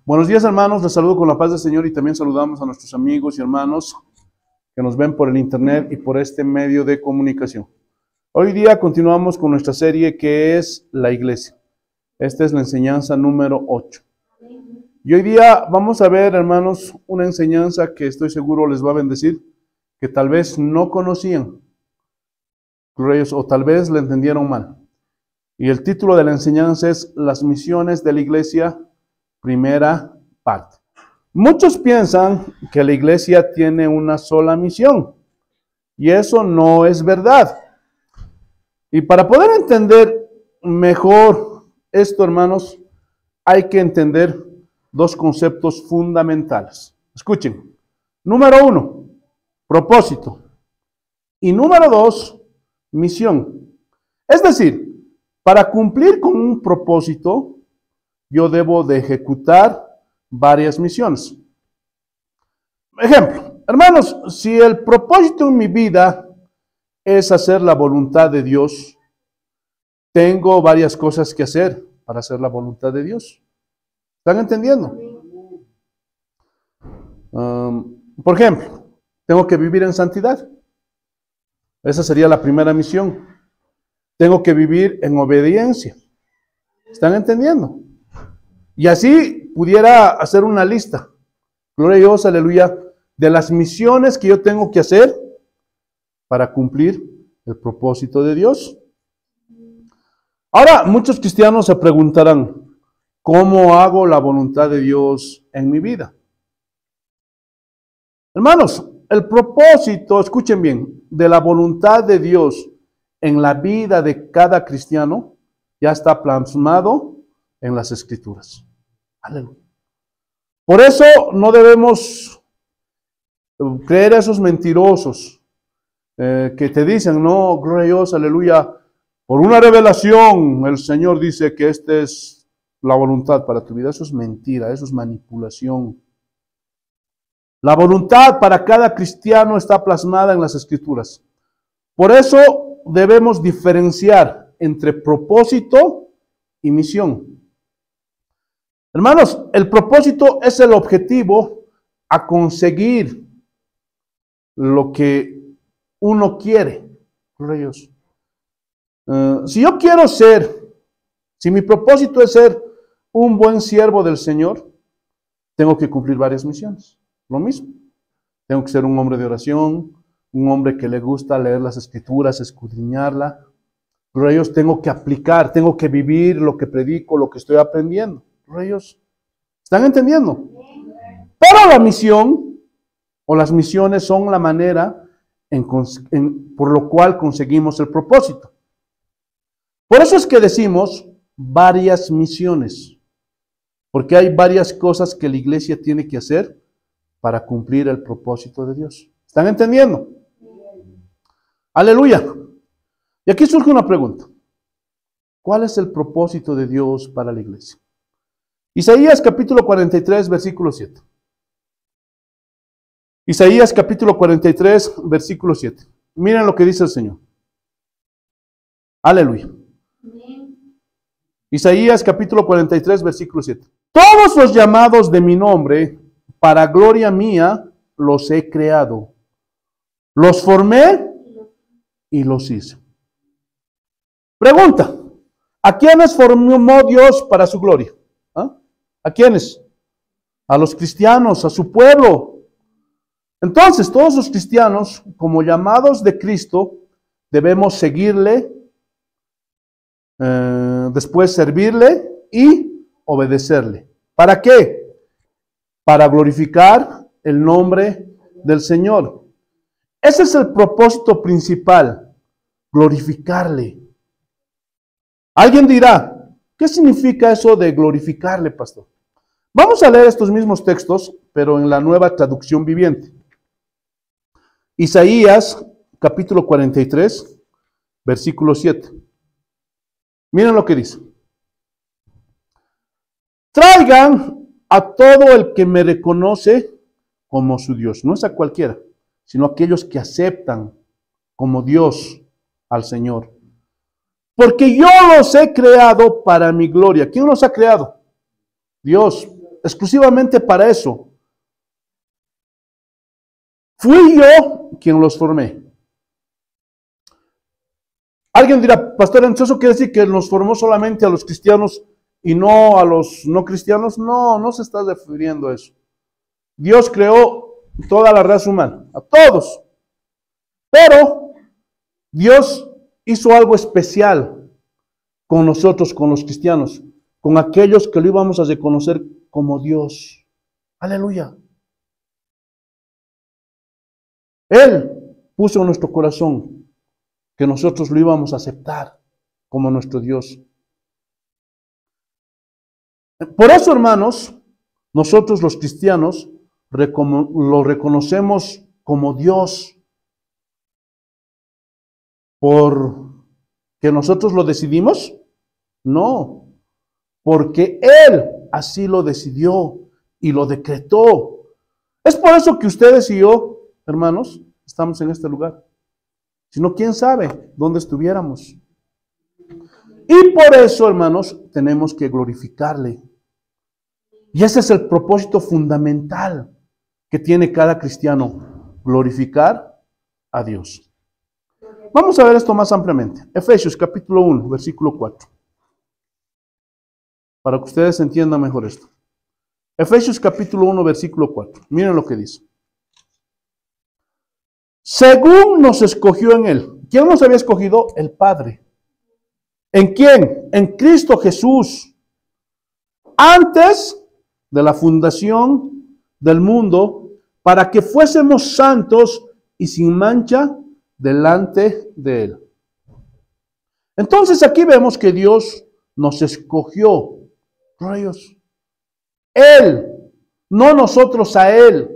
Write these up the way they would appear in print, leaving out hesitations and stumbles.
Buenos días, hermanos, les saludo con la paz del Señor y también saludamos a nuestros amigos y hermanos que nos ven por el internet y por este medio de comunicación. Hoy día continuamos con nuestra serie que es la iglesia. Esta es la enseñanza número 8. Y hoy día vamos a ver, hermanos, una enseñanza que estoy seguro les va a bendecir, que tal vez no conocían, o tal vez la entendieron mal. Y el título de la enseñanza es Las misiones de la iglesia, primera parte. Muchos piensan que la iglesia tiene una sola misión, y eso no es verdad. Y para poder entender mejor esto, hermanos, hay que entender dos conceptos fundamentales. Escuchen. Número 1, propósito. Y número 2, misión. Es decir, para cumplir con un propósito, yo debo de ejecutar varias misiones. Ejemplo, hermanos, si el propósito en mi vida es hacer la voluntad de Dios, tengo varias cosas que hacer para hacer la voluntad de Dios. ¿Están entendiendo? Por ejemplo, tengo que vivir en santidad. Esa sería la primera misión. Tengo que vivir en obediencia. ¿Están entendiendo? Y así pudiera hacer una lista, gloria a Dios, aleluya, de las misiones que yo tengo que hacer para cumplir el propósito de Dios. Ahora, muchos cristianos se preguntarán, ¿cómo hago la voluntad de Dios en mi vida? Hermanos, el propósito, escuchen bien, de la voluntad de Dios en la vida de cada cristiano ya está plasmado en las Escrituras. Aleluya. Por eso no debemos creer a esos mentirosos que te dicen, no, gloria a Dios, aleluya, por una revelación el Señor dice que esta es la voluntad para tu vida. Eso es mentira, eso es manipulación. La voluntad para cada cristiano está plasmada en las Escrituras. Por eso debemos diferenciar entre propósito y misión. Hermanos, el propósito es el objetivo a conseguir lo que uno quiere. Si yo quiero si mi propósito es ser un buen siervo del Señor, tengo que cumplir varias misiones. Lo mismo. Tengo que ser un hombre de oración, un hombre que le gusta leer las Escrituras, escudriñarla. Pero ellos tengo que aplicar, tengo que vivir lo que predico, lo que estoy aprendiendo. Ellos ¿están entendiendo? Pero la misión o las misiones son la manera por lo cual conseguimos el propósito. Por eso es que decimos varias misiones, porque hay varias cosas que la iglesia tiene que hacer para cumplir el propósito de Dios. ¿Están entendiendo? Aleluya. Y aquí surge una pregunta. ¿Cuál es el propósito de Dios para la iglesia? Isaías capítulo 43, versículo 7. Isaías capítulo 43, versículo 7. Miren lo que dice el Señor. Aleluya. Isaías capítulo 43, versículo 7. Todos los llamados de mi nombre, para gloria mía, los he creado. Los formé y los hice. Pregunta. ¿A quiénes formó Dios para su gloria? ¿Ah? ¿A quiénes? A los cristianos, a su pueblo. Entonces, todos los cristianos, como llamados de Cristo, debemos seguirle, después servirle y obedecerle. ¿Para qué? Para glorificar el nombre del Señor. Ese es el propósito principal, glorificarle. Alguien dirá, ¿qué significa eso de glorificarle, pastor? Vamos a leer estos mismos textos, pero en la Nueva Traducción Viviente. Isaías, capítulo 43, versículo 7. Miren lo que dice. Traigan a todo el que me reconoce como su Dios. No es a cualquiera, sino a aquellos que aceptan como Dios al Señor. Porque yo los he creado para mi gloria. ¿Quién los ha creado? Dios. exclusivamente para eso. Fui yo quien los formé. Alguien dirá, pastor, entonces eso quiere decir que nos formó solamente a los cristianos y no a los no cristianos. No, no se está refiriendo a eso. Dios creó toda la raza humana, a todos. Pero Dios hizo algo especial con nosotros, con los cristianos, con aquellos que lo íbamos a reconocer como Dios. Aleluya. Él puso en nuestro corazón que nosotros lo íbamos a aceptar como nuestro Dios. Por eso, hermanos, nosotros los cristianos lo reconocemos como Dios. ¿Por que nosotros lo decidimos? No, porque Él así lo decidió y lo decretó. Es por eso que ustedes y yo, hermanos, estamos en este lugar. Si no, quién sabe dónde estuviéramos. Y por eso, hermanos, tenemos que glorificarle. Y ese es el propósito fundamental que tiene cada cristiano, glorificar a Dios. Vamos a ver esto más ampliamente. Efesios capítulo 1, versículo 4. Para que ustedes entiendan mejor esto. Efesios capítulo 1, versículo 4. Miren lo que dice. Según nos escogió en Él. ¿Quién nos había escogido? El Padre. ¿En quién? En Cristo Jesús. Antes de la fundación del mundo, para que fuésemos santos y sin mancha delante de Él. Entonces aquí vemos que Dios nos escogió. Gloria a Dios. Él, no nosotros a Él.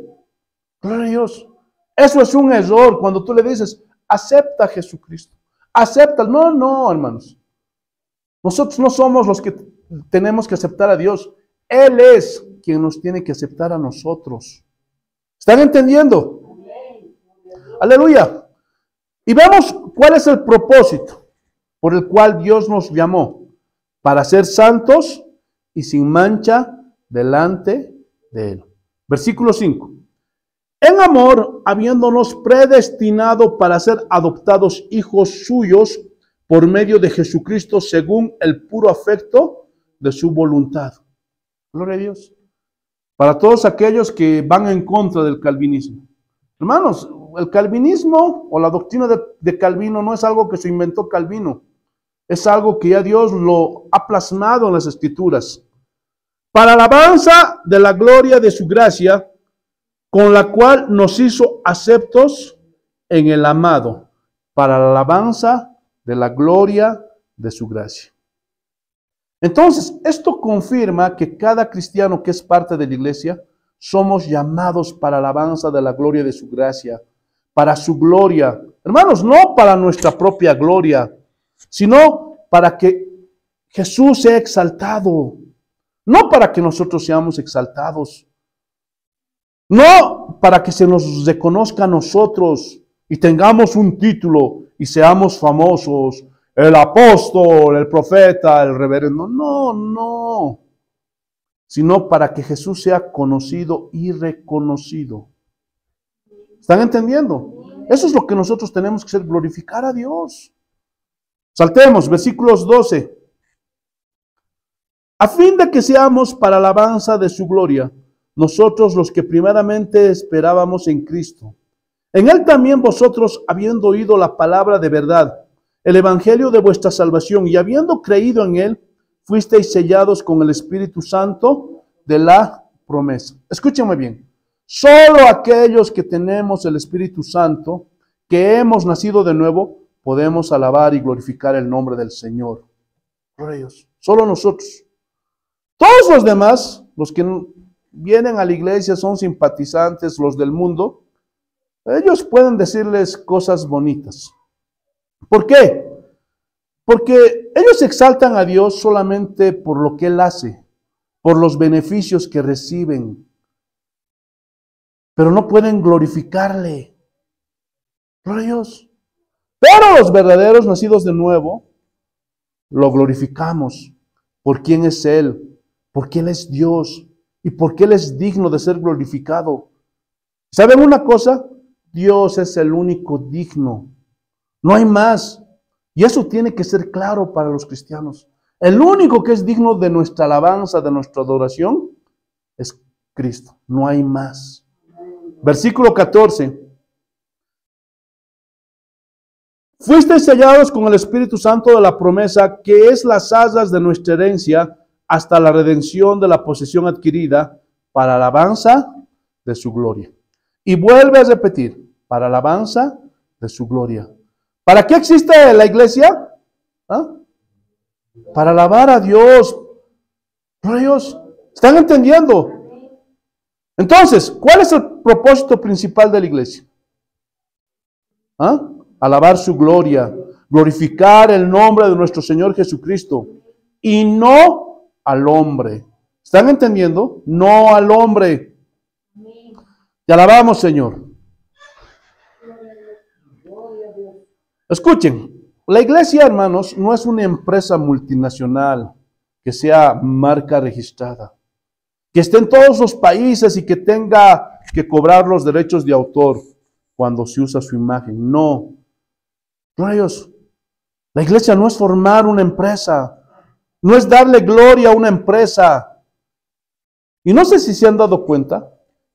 Gloria a Dios. Eso es un error cuando tú le dices, acepta a Jesucristo. Acepta. No, no, hermanos. Nosotros no somos los que tenemos que aceptar a Dios. Él es quien nos tiene que aceptar a nosotros. ¿Están entendiendo? Aleluya. Y vemos cuál es el propósito por el cual Dios nos llamó. Para ser santos y sin mancha delante de Él. Versículo 5. En amor, habiéndonos predestinado para ser adoptados hijos suyos por medio de Jesucristo según el puro afecto de su voluntad. Gloria a Dios. Para todos aquellos que van en contra del calvinismo. Hermanos, el calvinismo o la doctrina de Calvino no es algo que se inventó Calvino. Es algo que ya Dios lo ha plasmado en las Escrituras. Para alabanza de la gloria de su gracia, con la cual nos hizo aceptos en el amado. Para la alabanza de la gloria de su gracia. Entonces, esto confirma que cada cristiano que es parte de la iglesia, somos llamados para alabanza de la gloria de su gracia, para su gloria. Hermanos, no para nuestra propia gloria, sino para que Jesús sea exaltado, no para que nosotros seamos exaltados, no para que se nos reconozca a nosotros y tengamos un título y seamos famosos, el apóstol, el profeta, el reverendo. No, no. Sino para que Jesús sea conocido y reconocido. ¿Están entendiendo? Eso es lo que nosotros tenemos que hacer, glorificar a Dios. Saltemos, versículos 12. A fin de que seamos para alabanza de su gloria, nosotros los que primeramente esperábamos en Cristo. En Él también vosotros, habiendo oído la palabra de verdad, el evangelio de vuestra salvación, y habiendo creído en Él, fuisteis sellados con el Espíritu Santo de la promesa. Escúchame bien. Solo aquellos que tenemos el Espíritu Santo, que hemos nacido de nuevo, podemos alabar y glorificar el nombre del Señor. Por ellos. Solo nosotros. Todos los demás, los que vienen a la iglesia, son simpatizantes, los del mundo, ellos pueden decirles cosas bonitas. ¿Por qué? Porque ellos exaltan a Dios solamente por lo que Él hace, por los beneficios que reciben, pero no pueden glorificarle. Gloria a Dios. Pero los verdaderos nacidos de nuevo, lo glorificamos por quién es Él, porque Él es Dios y porque Él es digno de ser glorificado. ¿Saben una cosa? Dios es el único digno. No hay más. Y eso tiene que ser claro para los cristianos. El único que es digno de nuestra alabanza, de nuestra adoración, es Cristo. No hay más. Versículo 14. Fuisteis sellados con el Espíritu Santo de la promesa, que es las asas de nuestra herencia, hasta la redención de la posesión adquirida, para alabanza de su gloria. Y vuelve a repetir, para alabanza de su gloria. ¿Para qué existe la iglesia? ¿Ah? Para alabar a Dios. Gloria a Dios. ¿Están entendiendo? Entonces, ¿cuál es el propósito principal de la iglesia? ¿Ah? Alabar su gloria, glorificar el nombre de nuestro Señor Jesucristo y no al hombre. ¿Están entendiendo? No al hombre. Te alabamos, Señor. Escuchen, la iglesia, hermanos, no es una empresa multinacional que sea marca registrada, que esté en todos los países y que tenga que cobrar los derechos de autor cuando se usa su imagen. No. Gloria a Dios. La iglesia no es formar una empresa, no es darle gloria a una empresa. Y no sé si se han dado cuenta,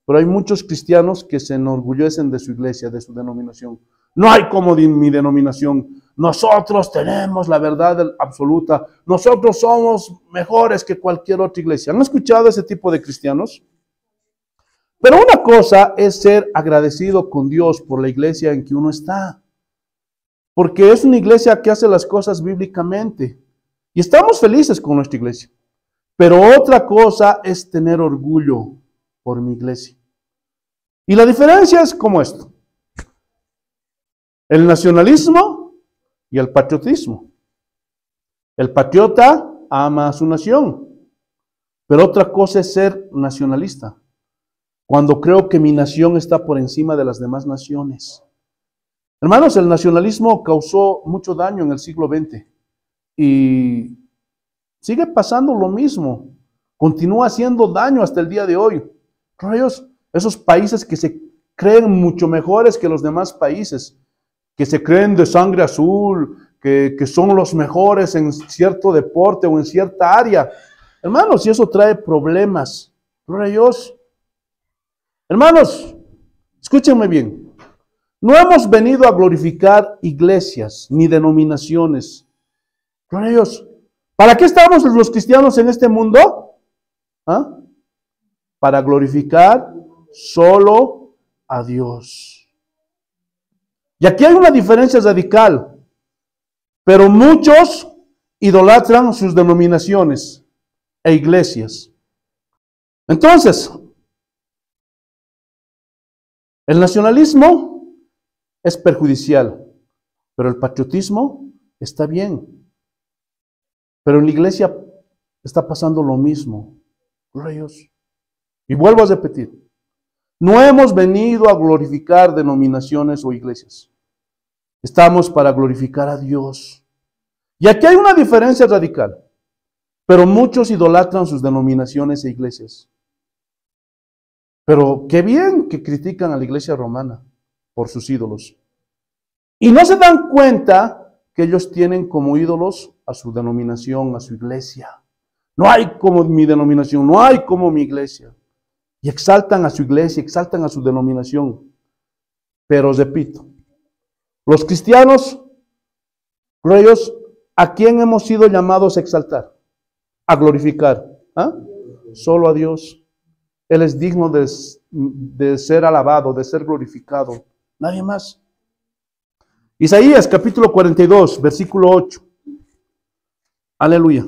pero hay muchos cristianos que se enorgullecen de su iglesia, de su denominación. No hay como mi denominación. Nosotros tenemos la verdad absoluta. Nosotros somos mejores que cualquier otra iglesia. ¿Han escuchado ese tipo de cristianos? Pero una cosa es ser agradecido con Dios por la iglesia en que uno está. Porque es una iglesia que hace las cosas bíblicamente. Y estamos felices con nuestra iglesia. Pero otra cosa es tener orgullo por mi iglesia. Y la diferencia es como esto. El nacionalismo y el patriotismo. El patriota ama a su nación. Pero otra cosa es ser nacionalista. Cuando creo que mi nación está por encima de las demás naciones. Hermanos, el nacionalismo causó mucho daño en el siglo XX y sigue pasando lo mismo. Continúa haciendo daño hasta el día de hoy. Esos países que se creen mucho mejores que los demás países, que se creen de sangre azul, que son los mejores en cierto deporte o en cierta área. Hermanos, y eso trae problemas. Gloria a Dios. Hermanos, escúchenme bien. No hemos venido a glorificar iglesias ni denominaciones. Gloria a Dios. ¿Para qué estamos los cristianos en este mundo? ¿Ah? Para glorificar solo a Dios. Y aquí hay una diferencia radical. Pero muchos idolatran sus denominaciones e iglesias. Entonces, el nacionalismo es perjudicial, pero el patriotismo está bien. Pero en la iglesia está pasando lo mismo. Gloria a Dios. Y vuelvo a repetir, no hemos venido a glorificar denominaciones o iglesias. Estamos para glorificar a Dios. Y aquí hay una diferencia radical, pero muchos idolatran sus denominaciones e iglesias. Pero qué bien que critican a la iglesia romana por sus ídolos. Y no se dan cuenta que ellos tienen como ídolos a su denominación, a su iglesia. No hay como mi denominación, no hay como mi iglesia. Y exaltan a su iglesia, exaltan a su denominación. Pero repito, los cristianos, gloria a Dios, ¿a quién hemos sido llamados a exaltar? A glorificar. ¿Ah? Solo a Dios. Él es digno de ser alabado, de ser glorificado. Nadie más. Isaías capítulo 42, versículo 8. Aleluya.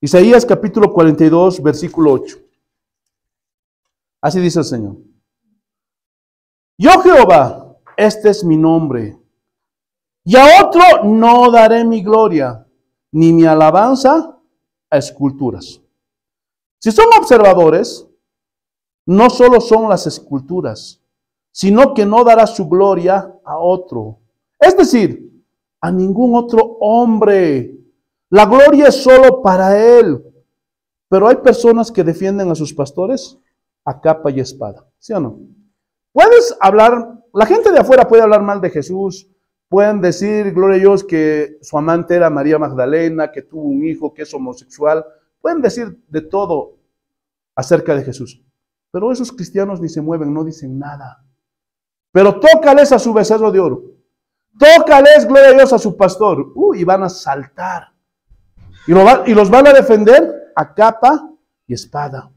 Isaías capítulo 42, versículo 8. Así dice el Señor. Yo Jehová, este es mi nombre, y a otro no daré mi gloria, ni mi alabanza a esculturas. Si son observadores, no solo son las esculturas, sino que no dará su gloria a otro. Es decir, a ningún otro hombre. La gloria es solo para Él. Pero hay personas que defienden a sus pastores a capa y espada, ¿sí o no? Puedes hablar, la gente de afuera puede hablar mal de Jesús, pueden decir, gloria a Dios, que su amante era María Magdalena, que tuvo un hijo, que es homosexual, pueden decir de todo acerca de Jesús. Pero esos cristianos ni se mueven, no dicen nada. Pero tócales a su becerro de oro. Tócales, gloria a Dios, a su pastor. Y van a saltar. Y los van a defender a capa y espada.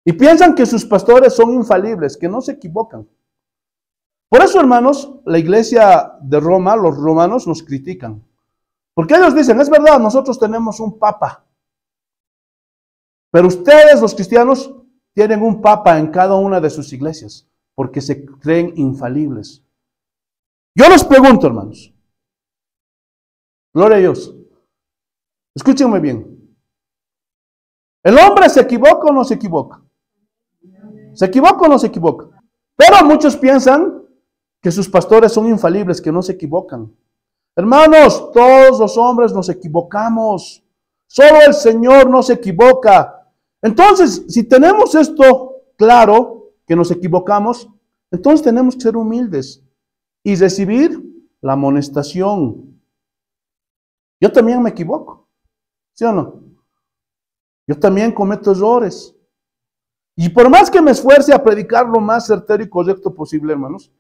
Y piensan que sus pastores son infalibles, que no se equivocan. Por eso, hermanos, la iglesia de Roma, los romanos nos critican. Porque ellos dicen, es verdad, nosotros tenemos un papa. Pero ustedes, los cristianos, tienen un papa en cada una de sus iglesias, porque se creen infalibles. Yo les pregunto, hermanos. Gloria a Dios. Escúchenme bien. ¿El hombre se equivoca o no se equivoca? ¿Se equivoca o no se equivoca? Pero muchos piensan que sus pastores son infalibles, que no se equivocan. Hermanos, todos los hombres nos equivocamos. Solo el Señor no se equivoca. Entonces, si tenemos esto claro, que nos equivocamos, entonces tenemos que ser humildes y recibir la amonestación. Yo también me equivoco, ¿sí o no? Yo también cometo errores. Y por más que me esfuerce a predicar lo más certero y correcto posible, hermanos,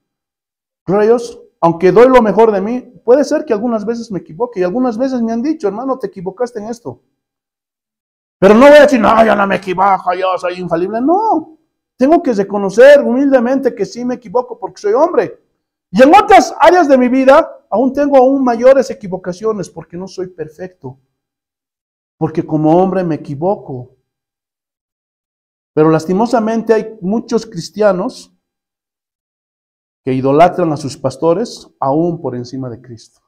gloria a Dios, aunque doy lo mejor de mí, puede ser que algunas veces me equivoque y algunas veces me han dicho, hermano, te equivocaste en esto. Pero no voy a decir, no, yo no me equivoco, yo soy infalible. No, tengo que reconocer humildemente que sí me equivoco porque soy hombre. Y en otras áreas de mi vida aún tengo aún mayores equivocaciones porque no soy perfecto. Porque como hombre me equivoco. Pero lastimosamente hay muchos cristianos que idolatran a sus pastores aún por encima de Cristo.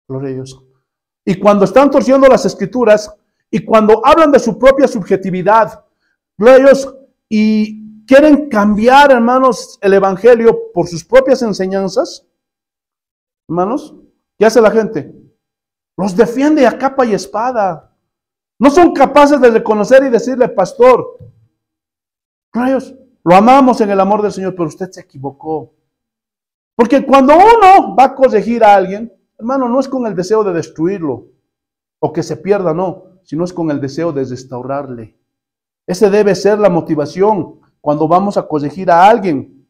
Gloria a Dios. Y cuando están torciendo las escrituras y cuando hablan de su propia subjetividad, gloria a Dios, y quieren cambiar, hermanos, el evangelio por sus propias enseñanzas, hermanos, ¿qué hace la gente? Los defiende a capa y espada. No son capaces de reconocer y decirle, pastor, gloria a Dios, lo amamos en el amor del Señor, pero usted se equivocó. Porque cuando uno va a corregir a alguien, hermano, no es con el deseo de destruirlo o que se pierda, no, sino es con el deseo de restaurarle. Ese debe ser la motivación cuando vamos a corregir a alguien.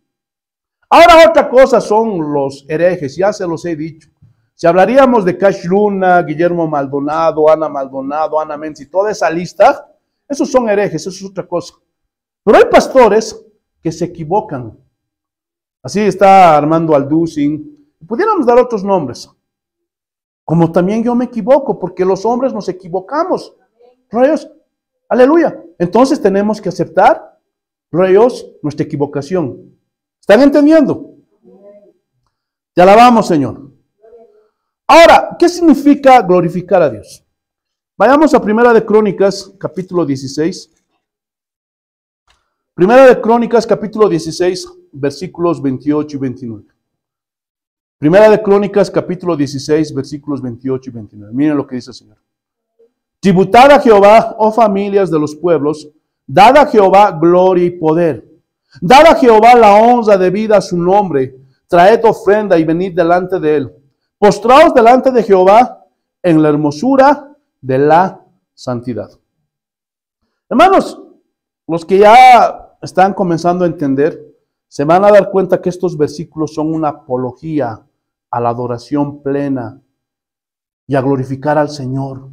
Ahora otra cosa son los herejes, ya se los he dicho. Si hablaríamos de Cash Luna, Guillermo Maldonado, Ana Menzi, toda esa lista, esos son herejes, eso es otra cosa. Pero hay pastores que se equivocan. Así está Armando Alducin. Pudiéramos dar otros nombres. Como también yo me equivoco, porque los hombres nos equivocamos. Gloria a Dios. Aleluya. Entonces tenemos que aceptar, gloria a Dios, nuestra equivocación. ¿Están entendiendo? Te alabamos, Señor. Ahora, ¿qué significa glorificar a Dios? Vayamos a Primera de Crónicas, capítulo 16. Primera de Crónicas, capítulo 16, versículos 28 y 29. Primera de Crónicas, capítulo 16, versículos 28 y 29. Miren lo que dice el Señor. Tributad a Jehová, oh familias de los pueblos, dad a Jehová gloria y poder. Dad a Jehová la honra debida a su nombre. Traed ofrenda y venid delante de él. Postraos delante de Jehová en la hermosura de la santidad. Hermanos, los que ya están comenzando a entender, se van a dar cuenta que estos versículos son una apología a la adoración plena y a glorificar al Señor.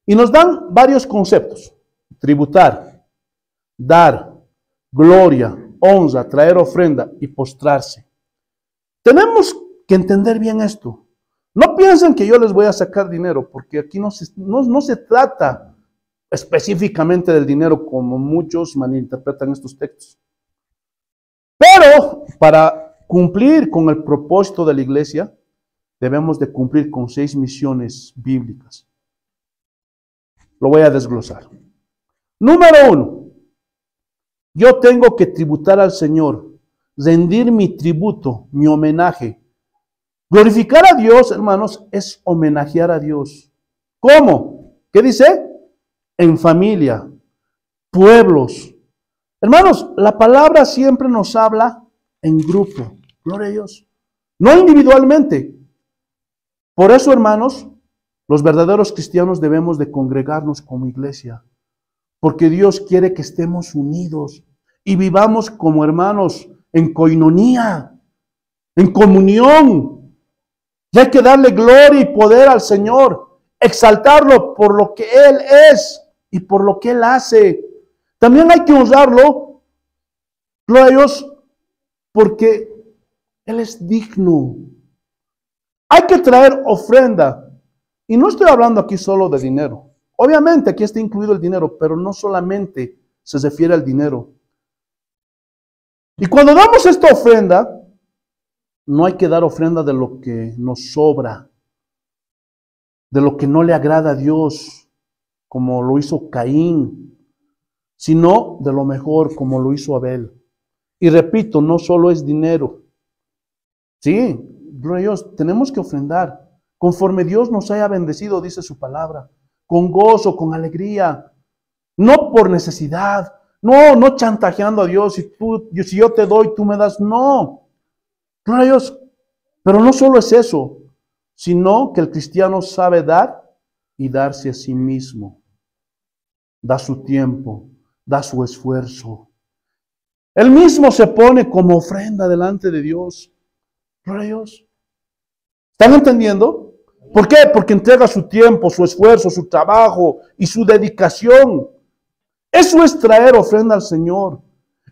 Y nos dan varios conceptos: tributar, dar, gloria, honra, traer ofrenda y postrarse. Tenemos que entender bien esto. No piensen que yo les voy a sacar dinero, porque aquí no se trata específicamente del dinero como muchos malinterpretan estos textos. Pero para cumplir con el propósito de la iglesia, debemos de cumplir con 6 misiones bíblicas. Lo voy a desglosar. Número 1. Yo tengo que tributar al Señor, rendir mi tributo, mi homenaje. Glorificar a Dios, hermanos, es homenajear a Dios. ¿Cómo? ¿Qué dice? en familia, pueblos. Hermanos, la palabra siempre nos habla en grupo. Gloria a Dios. No individualmente. Por eso, hermanos, los verdaderos cristianos debemos de congregarnos como iglesia. Porque Dios quiere que estemos unidos y vivamos como hermanos en coinonía, en comunión. Y hay que darle gloria y poder al Señor, exaltarlo por lo que Él es y por lo que Él hace. También hay que honrarlo, gloria a Dios, porque Él es digno. Hay que traer ofrenda. Y no estoy hablando aquí solo de dinero. Obviamente aquí está incluido el dinero, pero no solamente se refiere al dinero. Y cuando damos esta ofrenda, no hay que dar ofrenda de lo que nos sobra, de lo que no le agrada a Dios, como lo hizo Caín, sino de lo mejor, como lo hizo Abel. Y repito, no solo es dinero. Sí, gloria a Dios, tenemos que ofrendar conforme Dios nos haya bendecido, dice su palabra, con gozo, con alegría, no por necesidad, no chantajeando a Dios, si yo te doy, tú me das, no. Gloria a Dios. Pero no solo es eso, sino que el cristiano sabe dar y darse a sí mismo. Da su tiempo, da su esfuerzo. Él mismo se pone como ofrenda delante de Dios. Gloria a Dios. ¿Están entendiendo? ¿Por qué? Porque entrega su tiempo, su esfuerzo, su trabajo y su dedicación. Eso es traer ofrenda al Señor.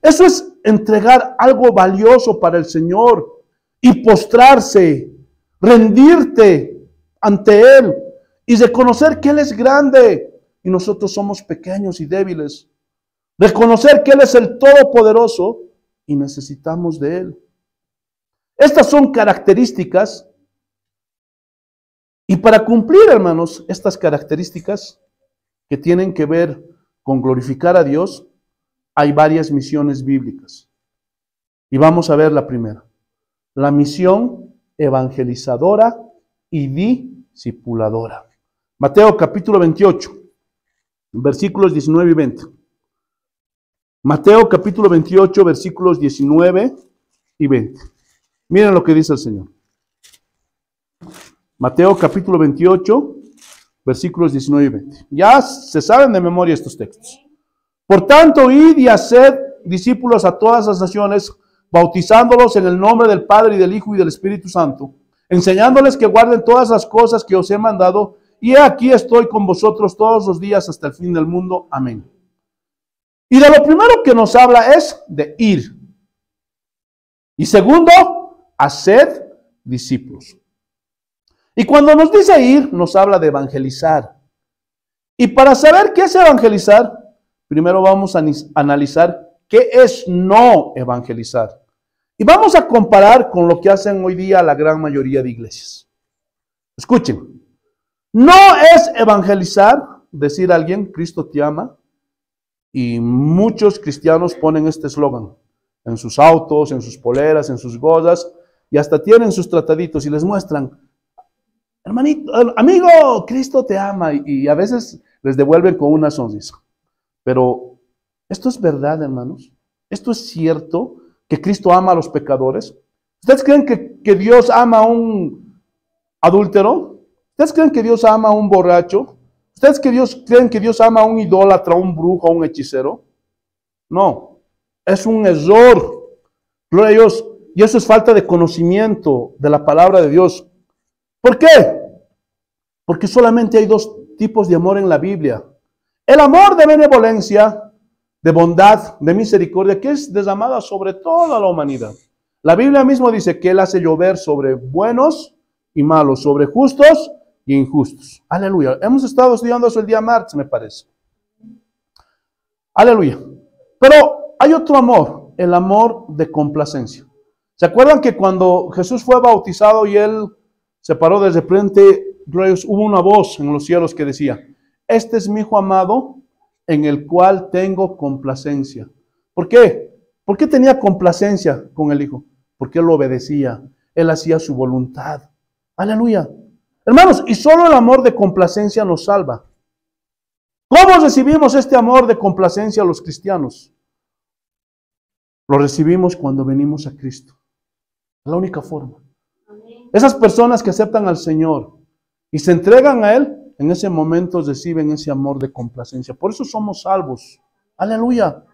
Eso es entregar algo valioso para el Señor y postrarse, rendirte ante Él y reconocer que Él es grande y nosotros somos pequeños y débiles. Reconocer que Él es el Todopoderoso y necesitamos de Él. Estas son características. Y para cumplir, hermanos, estas características que tienen que ver con glorificar a Dios, hay varias misiones bíblicas. Y vamos a ver la primera. La misión evangelizadora y discipuladora. Mateo capítulo 28, versículos 19 y 20. Mateo capítulo 28, versículos 19 y 20. Miren lo que dice el Señor. Mateo capítulo 28, versículos 19 y 20. Ya se saben de memoria estos textos. Por tanto, id y haced discípulos a todas las naciones, bautizándolos en el nombre del Padre y del Hijo y del Espíritu Santo, enseñándoles que guarden todas las cosas que os he mandado, y he aquí estoy con vosotros todos los días hasta el fin del mundo. Amén. Y de lo primero que nos habla es de ir. Y segundo, haced discípulos. Y cuando nos dice ir, nos habla de evangelizar. Y para saber qué es evangelizar, primero vamos a analizar qué es no evangelizar. Y vamos a comparar con lo que hacen hoy día la gran mayoría de iglesias. Escuchen, no es evangelizar, decir a alguien, Cristo te ama, y muchos cristianos ponen este eslogan en sus autos, en sus poleras, en sus gorras, y hasta tienen sus trataditos y les muestran, hermanito, amigo, Cristo te ama, y a veces les devuelven con una sonrisa. Pero, ¿esto es verdad, hermanos? ¿Esto es cierto que Cristo ama a los pecadores? ¿Ustedes creen que Dios ama a un adúltero? ¿Ustedes creen que Dios ama a un borracho? ¿Ustedes creen que Dios ama a un idólatra, a un brujo, a un hechicero? No, es un error. Gloria a Dios. Y eso es falta de conocimiento de la palabra de Dios. ¿Por qué? Porque solamente hay dos tipos de amor en la Biblia. El amor de benevolencia, de bondad, de misericordia, que es derramada sobre toda la humanidad. La Biblia mismo dice que Él hace llover sobre buenos y malos, sobre justos y injustos. Aleluya. Hemos estado estudiando eso el día martes, me parece. Aleluya. Pero hay otro amor, el amor de complacencia. ¿Se acuerdan que cuando Jesús fue bautizado y Él se paró de repente, hubo una voz en los cielos que decía, este es mi Hijo amado en el cual tengo complacencia? ¿Por qué? ¿Por qué tenía complacencia con el Hijo? Porque Él lo obedecía, Él hacía su voluntad. Aleluya. Hermanos, y solo el amor de complacencia nos salva. ¿Cómo recibimos este amor de complacencia a los cristianos? Lo recibimos cuando venimos a Cristo. Es la única forma. Esas personas que aceptan al Señor y se entregan a Él, en ese momento reciben ese amor de complacencia. Por eso somos salvos. Aleluya.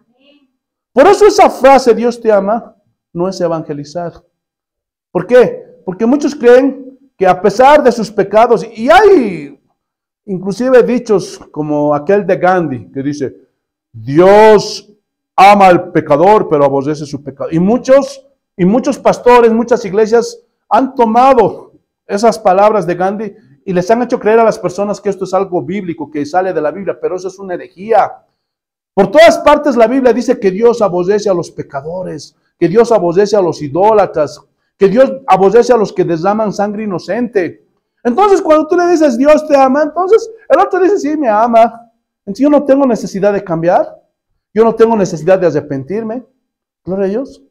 Por eso esa frase, Dios te ama, no es evangelizar. ¿Por qué? Porque muchos creen que a pesar de sus pecados, y hay inclusive dichos como aquel de Gandhi, que dice, Dios ama al pecador, pero aborrece su pecado. Y muchos pastores, muchas iglesias han tomado esas palabras de Gandhi y les han hecho creer a las personas que esto es algo bíblico, que sale de la Biblia, pero eso es una herejía. Por todas partes la Biblia dice que Dios aborrece a los pecadores, que Dios aborrece a los idólatras, que Dios aborrece a los que derraman sangre inocente. Entonces, cuando tú le dices, Dios te ama, entonces el otro dice, sí, me ama. Entonces yo no tengo necesidad de cambiar. Yo no tengo necesidad de arrepentirme. Gloria a Dios.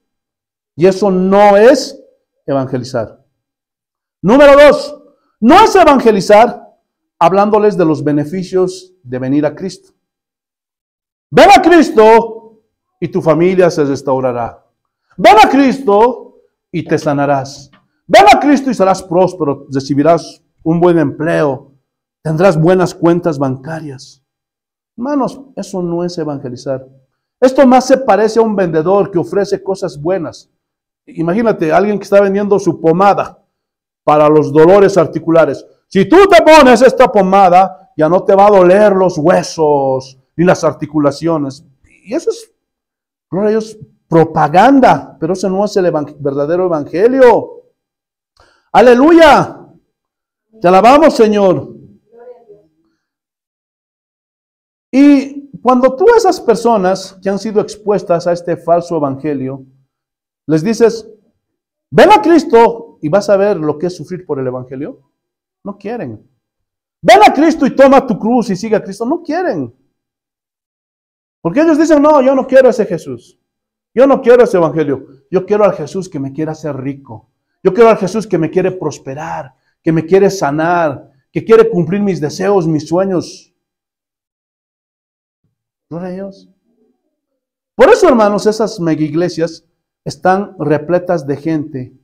Y eso no es evangelizar. Número 2, no es evangelizar hablándoles de los beneficios de venir a Cristo. Ven a Cristo y tu familia se restaurará. Ven a Cristo y te sanarás. Ven a Cristo y serás próspero, recibirás un buen empleo, tendrás buenas cuentas bancarias. Hermanos, eso no es evangelizar. Esto más se parece a un vendedor que ofrece cosas buenas. Imagínate, alguien que está vendiendo su pomada para los dolores articulares. Si tú te pones esta pomada, ya no te va a doler los huesos ni las articulaciones. Y eso es, gloria a Dios, propaganda, pero ese no es el verdadero evangelio. Aleluya. Te alabamos, Señor. Y cuando tú a esas personas que han sido expuestas a este falso evangelio, les dices, ven a Cristo y vas a ver lo que es sufrir por el evangelio, no quieren. Ven a Cristo y toma tu cruz y sigue a Cristo, no quieren. Porque ellos dicen, no, yo no quiero ese Jesús. Yo no quiero ese evangelio. Yo quiero al Jesús que me quiere hacer rico. Yo quiero al Jesús que me quiere prosperar, que me quiere sanar, que quiere cumplir mis deseos, mis sueños. Gloria a Dios. Por eso, hermanos, esas mega iglesias están repletas de gente,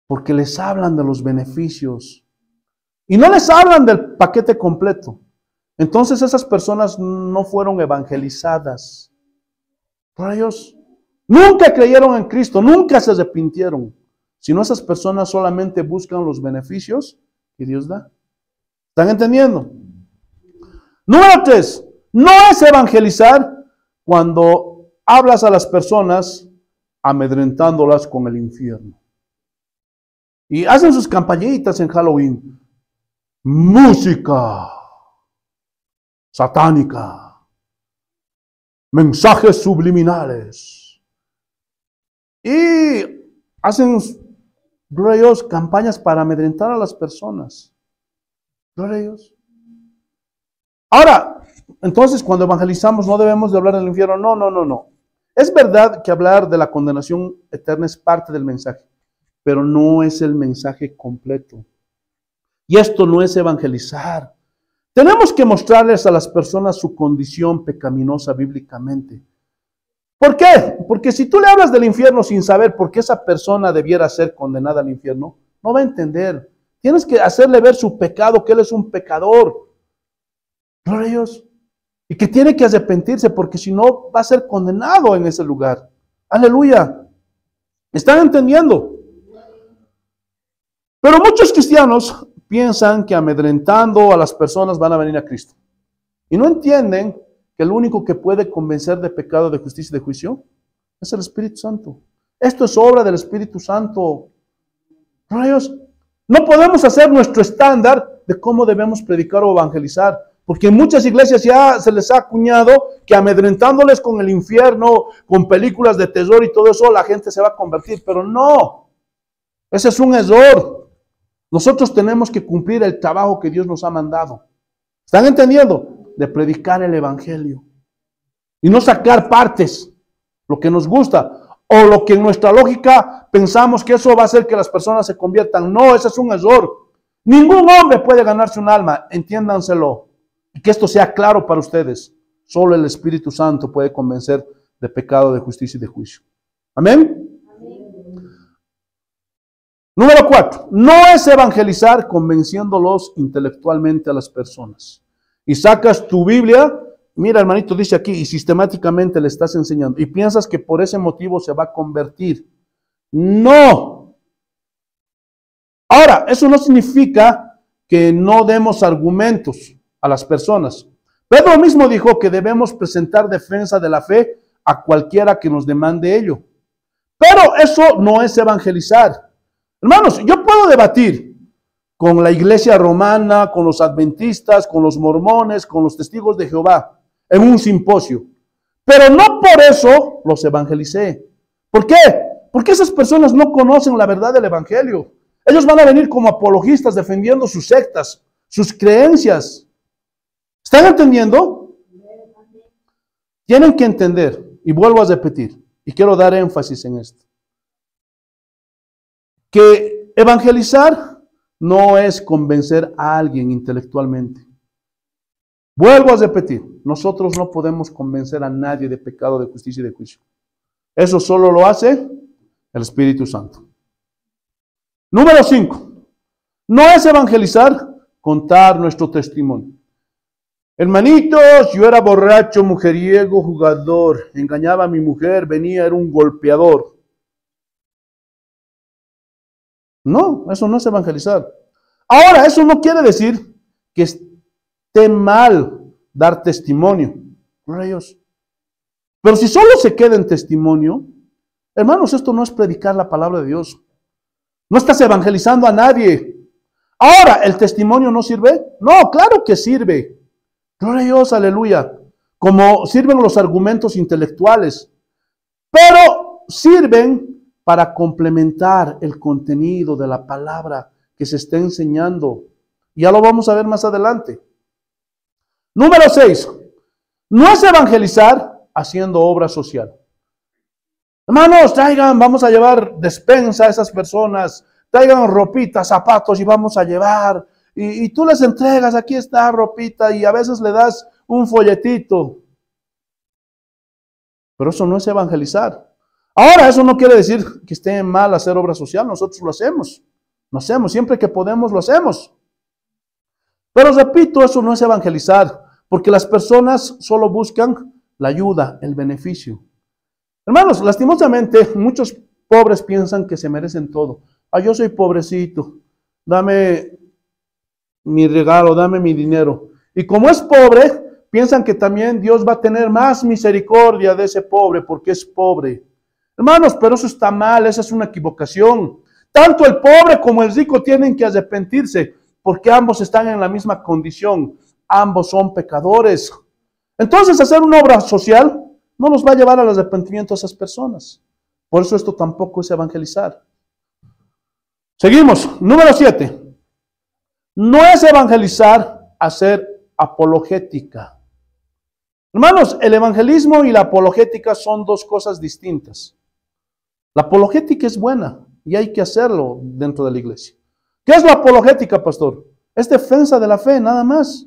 porque les hablan de los beneficios y no les hablan del paquete completo. Entonces esas personas no fueron evangelizadas. Gloria a Dios. Nunca creyeron en Cristo, nunca se arrepintieron. Sino esas personas solamente buscan los beneficios que Dios da. ¿Están entendiendo? Número 3. No es evangelizar cuando hablas a las personas amedrentándolas con el infierno. Y hacen sus campañitas en Halloween. Música satánica. Mensajes subliminales. Y hacen, gloria a Dios, campañas para amedrentar a las personas. Gloria a Dios. Ahora, entonces cuando evangelizamos no debemos de hablar del infierno. No. Es verdad que hablar de la condenación eterna es parte del mensaje, pero no es el mensaje completo. Y esto no es evangelizar. Tenemos que mostrarles a las personas su condición pecaminosa bíblicamente. ¿Por qué? Porque si tú le hablas del infierno sin saber por qué esa persona debiera ser condenada al infierno, no va a entender. Tienes que hacerle ver su pecado, que él es un pecador. Gloria a Dios. Y que tiene que arrepentirse, porque si no va a ser condenado en ese lugar. Aleluya. ¿Están entendiendo? Pero muchos cristianos piensan que amedrentando a las personas van a venir a Cristo. Y no entienden que el único que puede convencer de pecado, de justicia y de juicio es el Espíritu Santo. Esto es obra del Espíritu Santo. Gloria a Dios. No podemos hacer nuestro estándar de cómo debemos predicar o evangelizar, porque en muchas iglesias ya se les ha acuñado que amedrentándoles con el infierno, con películas de terror y todo eso, la gente se va a convertir. Pero no, ese es un error. Nosotros tenemos que cumplir el trabajo que Dios nos ha mandado. ¿Están entendiendo? De predicar el evangelio. Y no sacar partes, lo que nos gusta, o lo que en nuestra lógica pensamos que eso va a hacer que las personas se conviertan. No, ese es un error. Ningún hombre puede ganarse un alma, entiéndanselo. Y que esto sea claro para ustedes. Solo el Espíritu Santo puede convencer de pecado, de justicia y de juicio. Amén. Número 4. No es evangelizar convenciéndolos intelectualmente a las personas. Y sacas tu Biblia, mira hermanito, dice aquí, y sistemáticamente le estás enseñando. Y piensas que por ese motivo se va a convertir. No. Ahora, eso no significa que no demos argumentos a las personas. Pedro mismo dijo que debemos presentar defensa de la fe a cualquiera que nos demande ello. Pero eso no es evangelizar. Hermanos, yo puedo debatir con la iglesia romana, con los adventistas, con los mormones, con los testigos de Jehová en un simposio. Pero no por eso los evangelicé. ¿Por qué? Porque esas personas no conocen la verdad del evangelio. Ellos van a venir como apologistas defendiendo sus sectas, sus creencias. ¿Están entendiendo? Tienen que entender, y vuelvo a repetir, y quiero dar énfasis en esto, que evangelizar no es convencer a alguien intelectualmente. Vuelvo a repetir, nosotros no podemos convencer a nadie de pecado, de justicia y de juicio. Eso solo lo hace el Espíritu Santo. Número 5. No es evangelizar contar nuestro testimonio. Hermanitos, yo era borracho, mujeriego, jugador, engañaba a mi mujer, venía, era un golpeador. No, eso no es evangelizar. Ahora, eso no quiere decir que esté mal dar testimonio. Rayos. Pero si solo se queda en testimonio, hermanos, esto no es predicar la palabra de Dios. No estás evangelizando a nadie. Ahora, ¿el testimonio no sirve? No, claro que sirve. Gloria a Dios, aleluya. Como sirven los argumentos intelectuales. Pero sirven para complementar el contenido de la palabra que se está enseñando. Ya lo vamos a ver más adelante. Número 6. No es evangelizar haciendo obra social. Hermanos, traigan, vamos a llevar despensa a esas personas. Traigan ropitas, zapatos y vamos a llevar. Y tú les entregas, aquí está ropita, y a veces le das un folletito. Pero eso no es evangelizar. Ahora, eso no quiere decir que esté mal hacer obra social. Nosotros lo hacemos. Lo hacemos. Siempre que podemos, lo hacemos. Pero repito, eso no es evangelizar. Porque las personas solo buscan la ayuda, el beneficio. Hermanos, lastimosamente, muchos pobres piensan que se merecen todo. Ah, yo soy pobrecito. Dame mi regalo, dame mi dinero. Y como es pobre, piensan que también Dios va a tener más misericordia de ese pobre porque es pobre. Hermanos, pero eso está mal, esa es una equivocación. Tanto el pobre como el rico tienen que arrepentirse porque ambos están en la misma condición. Ambos son pecadores. Entonces, hacer una obra social no nos va a llevar al arrepentimiento a esas personas. Por eso esto tampoco es evangelizar. Seguimos. Número 7. No es evangelizar hacer apologética. Hermanos, el evangelismo y la apologética son dos cosas distintas. La apologética es buena y hay que hacerlo dentro de la iglesia. ¿Qué es la apologética, pastor? Es defensa de la fe, nada más.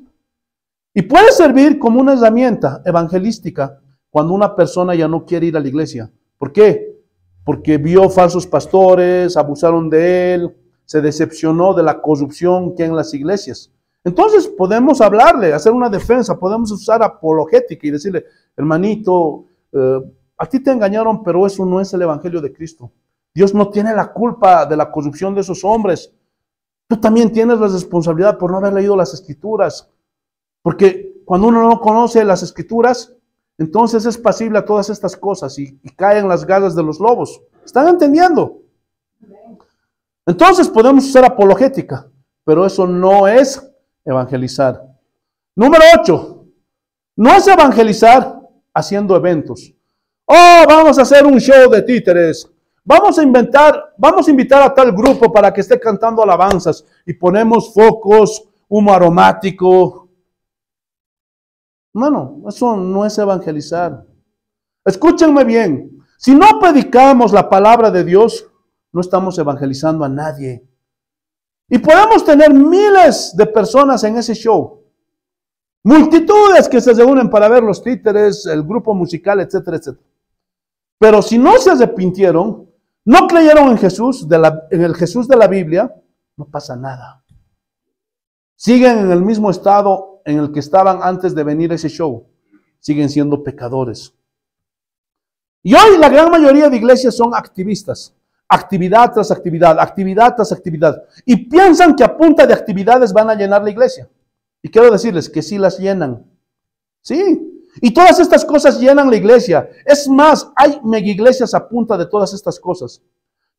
Y puede servir como una herramienta evangelística cuando una persona ya no quiere ir a la iglesia. ¿Por qué? Porque vio falsos pastores, abusaron de él, se decepcionó de la corrupción que hay en las iglesias. Entonces podemos hablarle, hacer una defensa, podemos usar apologética y decirle, hermanito, a ti te engañaron, pero eso no es el evangelio de Cristo. Dios no tiene la culpa de la corrupción de esos hombres. Tú también tienes la responsabilidad por no haber leído las escrituras. Porque cuando uno no conoce las escrituras, entonces es pasible a todas estas cosas y cae en las garras de los lobos. ¿Están entendiendo? Entonces podemos usar apologética, pero eso no es evangelizar. Número 8. No es evangelizar haciendo eventos. Oh, vamos a hacer un show de títeres. Vamos a invitar a tal grupo para que esté cantando alabanzas y ponemos focos, humo aromático. Hermano, eso no es evangelizar. Escúchenme bien. Si no predicamos la palabra de Dios, no estamos evangelizando a nadie. Y podemos tener miles de personas en ese show. Multitudes que se reúnen para ver los títeres, el grupo musical, etcétera, etcétera. Pero si no se arrepintieron, no creyeron en Jesús, en el Jesús de la Biblia, no pasa nada. Siguen en el mismo estado en el que estaban antes de venir a ese show. Siguen siendo pecadores. Y hoy la gran mayoría de iglesias son activistas. Actividad tras actividad, actividad tras actividad. Y piensan que a punta de actividades van a llenar la iglesia. Y quiero decirles que sí las llenan. Sí. Y todas estas cosas llenan la iglesia. Es más, hay mega iglesias a punta de todas estas cosas.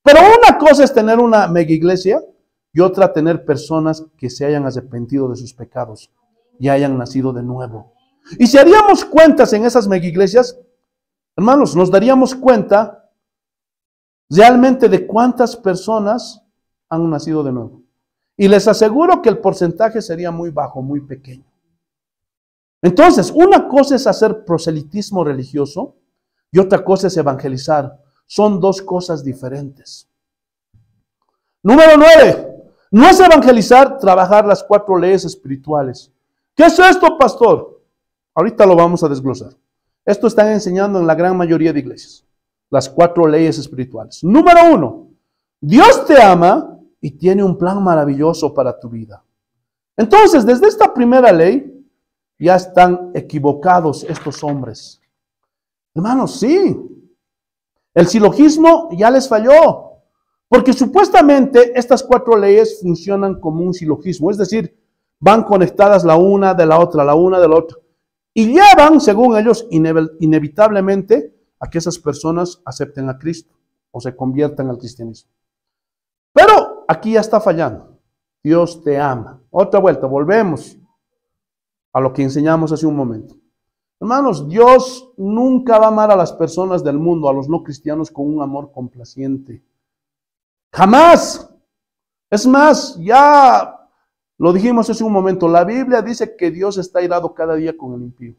Pero una cosa es tener una mega iglesia y otra tener personas que se hayan arrepentido de sus pecados y hayan nacido de nuevo. Y si haríamos cuentas en esas mega iglesias, hermanos, nos daríamos cuenta realmente de cuántas personas han nacido de nuevo. Y les aseguro que el porcentaje sería muy bajo, muy pequeño. Entonces, una cosa es hacer proselitismo religioso y otra cosa es evangelizar. Son dos cosas diferentes. Número 9. No es evangelizar, trabajar las 4 leyes espirituales. ¿Qué es esto, pastor? Ahorita lo vamos a desglosar. Esto están enseñando en la gran mayoría de iglesias. Las 4 leyes espirituales. Número 1. Dios te ama y tiene un plan maravilloso para tu vida. Entonces, desde esta primera ley, ya están equivocados estos hombres. Hermanos, sí. El silogismo ya les falló. Porque supuestamente estas 4 leyes funcionan como un silogismo. Es decir, van conectadas la una de la otra, la una de la otra. Y llevan, según ellos, inevitablemente a que esas personas acepten a Cristo o se conviertan al cristianismo. Pero aquí ya está fallando. Dios te ama. Otra vuelta, volvemos a lo que enseñamos hace un momento. Hermanos, Dios nunca va a amar a las personas del mundo, a los no cristianos, con un amor complaciente. Jamás. Es más, ya lo dijimos hace un momento, la Biblia dice que Dios está irado cada día con el impío.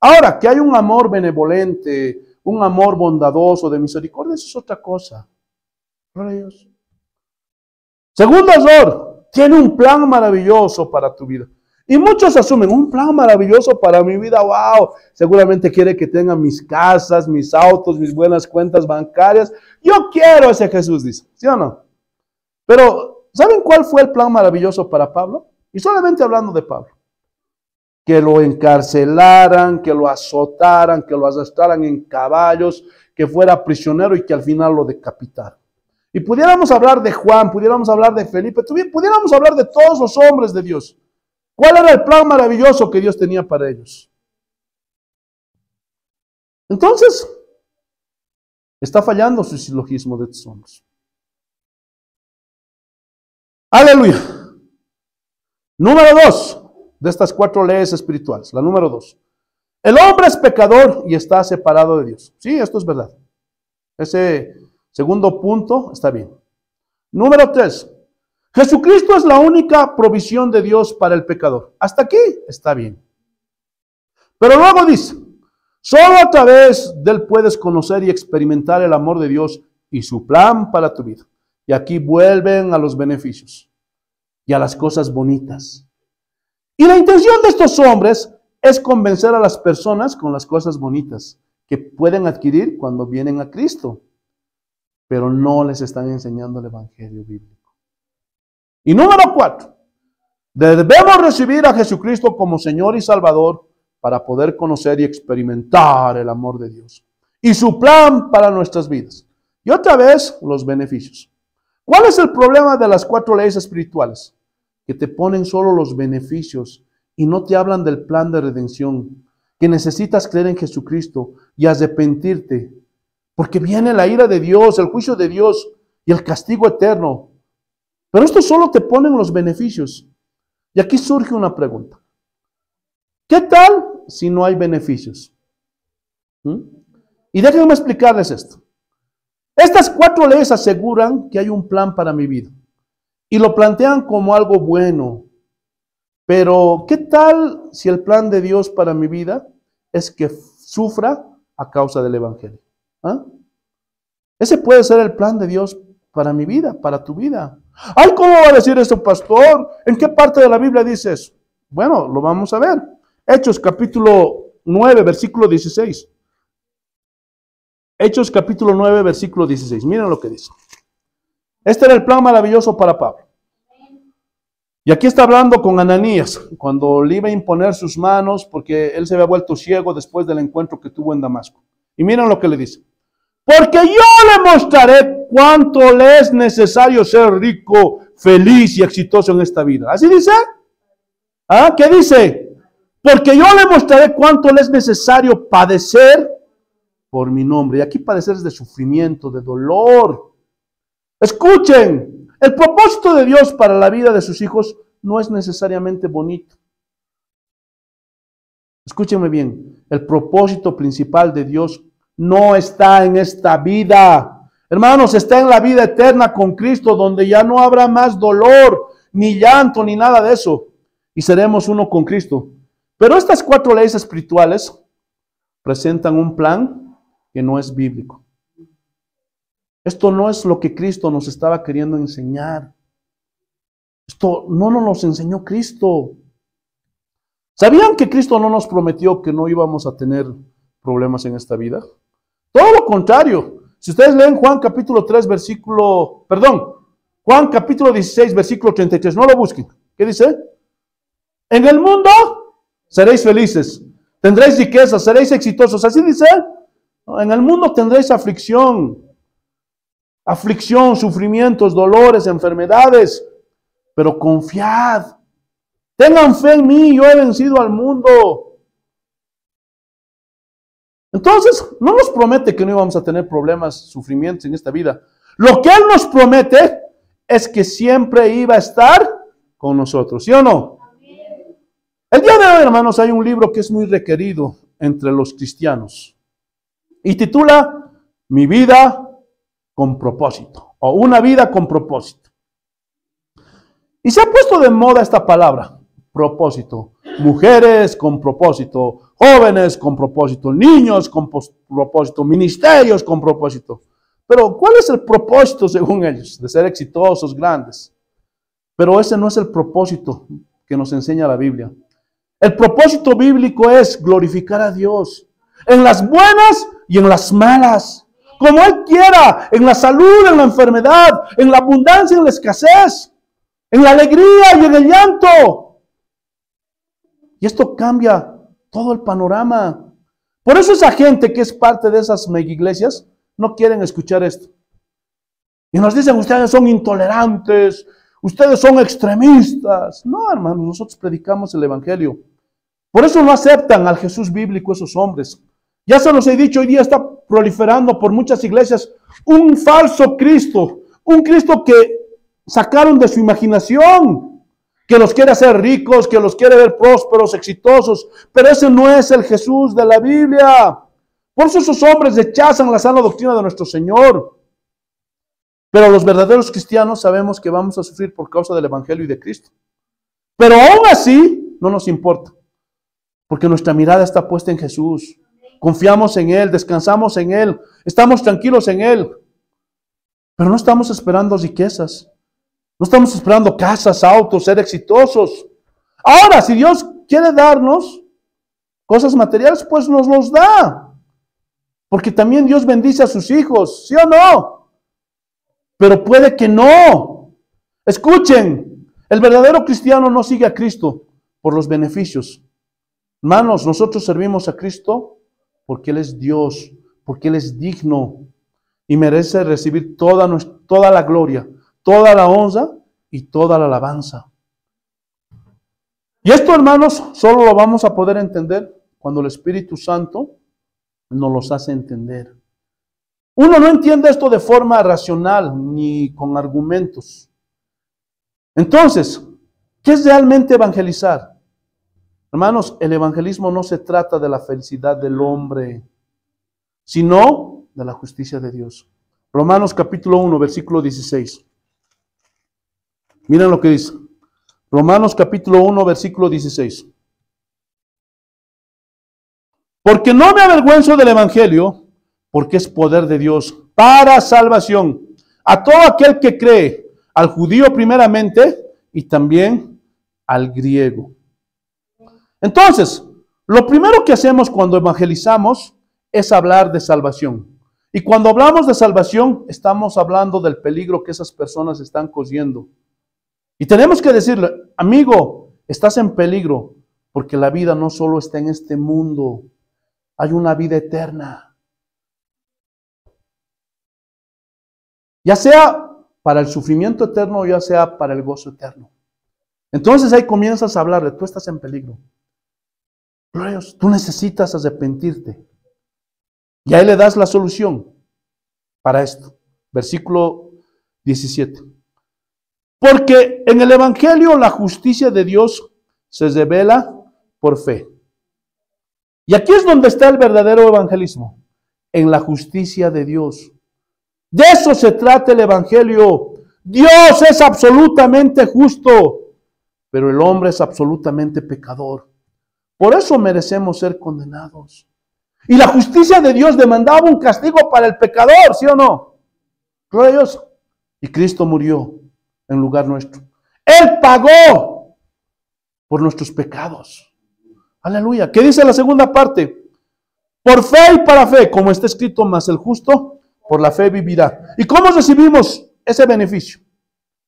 Ahora, que hay un amor benevolente, un amor bondadoso, de misericordia, eso es otra cosa. Gloria a Dios. Segundo error, tiene un plan maravilloso para tu vida. Y muchos asumen, un plan maravilloso para mi vida, wow, seguramente quiere que tenga mis casas, mis autos, mis buenas cuentas bancarias. Yo quiero ese Jesús, dice, ¿sí o no? Pero, ¿saben cuál fue el plan maravilloso para Pablo? Y solamente hablando de Pablo. Que lo encarcelaran, que lo azotaran, que lo arrastraran en caballos, que fuera prisionero y que al final lo decapitaran. Y pudiéramos hablar de Juan, pudiéramos hablar de Felipe, pudiéramos hablar de todos los hombres de Dios. ¿Cuál era el plan maravilloso que Dios tenía para ellos? Entonces, está fallando su silogismo de estos hombres. Aleluya. Número 2 de estas 4 leyes espirituales. La número 2. El hombre es pecador y está separado de Dios. Sí, esto es verdad. Ese segundo punto está bien. Número 3. Jesucristo es la única provisión de Dios para el pecador. Hasta aquí está bien. Pero luego dice, solo a través de él puedes conocer y experimentar el amor de Dios y su plan para tu vida. Y aquí vuelven a los beneficios y a las cosas bonitas. Y la intención de estos hombres es convencer a las personas con las cosas bonitas que pueden adquirir cuando vienen a Cristo. Pero no les están enseñando el evangelio bíblico. Y número 4, debemos recibir a Jesucristo como Señor y Salvador para poder conocer y experimentar el amor de Dios y su plan para nuestras vidas. Y otra vez, los beneficios. ¿Cuál es el problema de las 4 leyes espirituales? Que te ponen solo los beneficios y no te hablan del plan de redención, que necesitas creer en Jesucristo y arrepentirte, porque viene la ira de Dios, el juicio de Dios y el castigo eterno. Pero esto solo te ponen los beneficios. Y aquí surge una pregunta. ¿Qué tal si no hay beneficios? Y déjenme explicarles esto. Estas 4 leyes aseguran que hay un plan para mi vida. Y lo plantean como algo bueno. Pero, ¿qué tal si el plan de Dios para mi vida es que sufra a causa del evangelio? ¿Ah? Ese puede ser el plan de Dios para mi vida, para tu vida. Ay, ¿cómo va a decir eso, pastor? ¿En qué parte de la Biblia dice eso? Bueno, lo vamos a ver. Hechos capítulo 9, versículo 16. Hechos capítulo 9, versículo 16. Miren lo que dice. Este era el plan maravilloso para Pablo. Y aquí está hablando con Ananías, cuando le iba a imponer sus manos, porque él se había vuelto ciego después del encuentro que tuvo en Damasco. Y miren lo que le dice. Porque yo le mostraré cuánto le es necesario ser rico, feliz y exitoso en esta vida. ¿Así dice? ¿Ah? ¿Qué dice? Porque yo le mostraré cuánto le es necesario padecer por mi nombre. Y aquí padecer es de sufrimiento, de dolor. Escuchen, el propósito de Dios para la vida de sus hijos no es necesariamente bonito. Escúchenme bien, el propósito principal de Dios no está en esta vida. Hermanos, está en la vida eterna con Cristo, donde ya no habrá más dolor, ni llanto, ni nada de eso. Y seremos uno con Cristo. Pero estas 4 leyes espirituales presentan un plan que no es bíblico. Esto no es lo que Cristo nos estaba queriendo enseñar. Esto no nos lo enseñó Cristo. ¿Sabían que Cristo no nos prometió que no íbamos a tener problemas en esta vida? Todo lo contrario. Si ustedes leen Juan capítulo 16, versículo 33, no lo busquen. ¿Qué dice? En el mundo seréis felices, tendréis riquezas, seréis exitosos. ¿Así dice? En el mundo tendréis aflicción, sufrimientos, dolores, enfermedades, pero confiad. Tengan fe en mí, yo he vencido al mundo. Entonces, no nos promete que no íbamos a tener problemas, sufrimientos en esta vida. Lo que Él nos promete es que siempre iba a estar con nosotros, ¿sí o no? El día de hoy, hermanos, hay un libro que es muy requerido entre los cristianos y titula Mi vida con propósito, o Una vida con propósito. Y se ha puesto de moda esta palabra, propósito. Mujeres con propósito, jóvenes con propósito, niños con propósito, ministerios con propósito. Pero ¿cuál es el propósito según ellos? De ser exitosos, grandes. Pero ese no es el propósito que nos enseña la Biblia. El propósito bíblico es glorificar a Dios en las buenas y en las malas, como Él quiera, en la salud, en la enfermedad, en la abundancia, en la escasez, en la alegría y en el llanto. Y esto cambia todo el panorama. Por eso esa gente que es parte de esas mega iglesias no quieren escuchar esto. Y nos dicen, ustedes son intolerantes, ustedes son extremistas. No, hermanos, nosotros predicamos el evangelio. Por eso no aceptan al Jesús bíblico esos hombres. Ya se los he dicho, hoy día está proliferando por muchas iglesias un falso Cristo. Un Cristo que sacaron de su imaginación, que los quiere hacer ricos, que los quiere ver prósperos, exitosos. Pero ese no es el Jesús de la Biblia. Por eso esos hombres rechazan la sana doctrina de nuestro Señor. Pero los verdaderos cristianos sabemos que vamos a sufrir por causa del evangelio y de Cristo. Pero aún así no nos importa, porque nuestra mirada está puesta en Jesús. Confiamos en Él, descansamos en Él, estamos tranquilos en Él. Pero no estamos esperando riquezas. No estamos esperando casas, autos, ser exitosos. Ahora, si Dios quiere darnos cosas materiales, pues nos los da. Porque también Dios bendice a sus hijos, ¿sí o no? Pero puede que no. Escuchen, el verdadero cristiano no sigue a Cristo por los beneficios. Hermanos, nosotros servimos a Cristo porque Él es Dios, porque Él es digno y merece recibir toda la gloria, toda la honra y toda la alabanza. Y esto, hermanos, solo lo vamos a poder entender cuando el Espíritu Santo nos los hace entender. Uno no entiende esto de forma racional ni con argumentos. Entonces, ¿qué es realmente evangelizar? Hermanos, el evangelismo no se trata de la felicidad del hombre, sino de la justicia de Dios. Romanos capítulo 1, versículo 16. Miren lo que dice. Romanos capítulo 1, versículo 16. Porque no me avergüenzo del evangelio, porque es poder de Dios para salvación a todo aquel que cree, al judío primeramente y también al griego. Entonces, Lo primero que hacemos cuando evangelizamos es hablar de salvación. Y cuando hablamos de salvación, estamos hablando del peligro que esas personas están corriendo. Y tenemos que decirle, amigo, estás en peligro, porque la vida no solo está en este mundo, hay una vida eterna. Ya sea para el sufrimiento eterno o ya sea para el gozo eterno. Entonces ahí comienzas a hablarle, tú estás en peligro. Tú necesitas arrepentirte. Y ahí le das la solución para esto. Versículo 17. Porque en el Evangelio la justicia de Dios se revela por fe. Y aquí es donde está el verdadero evangelismo, en la justicia de Dios. De eso se trata el Evangelio. Dios es absolutamente justo, pero el hombre es absolutamente pecador. Por eso merecemos ser condenados. Y la justicia de Dios demandaba un castigo para el pecador, ¿sí o no? Gloria a Dios. Y Cristo murió en lugar nuestro. Él pagó por nuestros pecados. Aleluya. ¿Qué dice la segunda parte? Por fe y para fe, como está escrito, mas el justo por la fe vivirá. ¿Y cómo recibimos ese beneficio?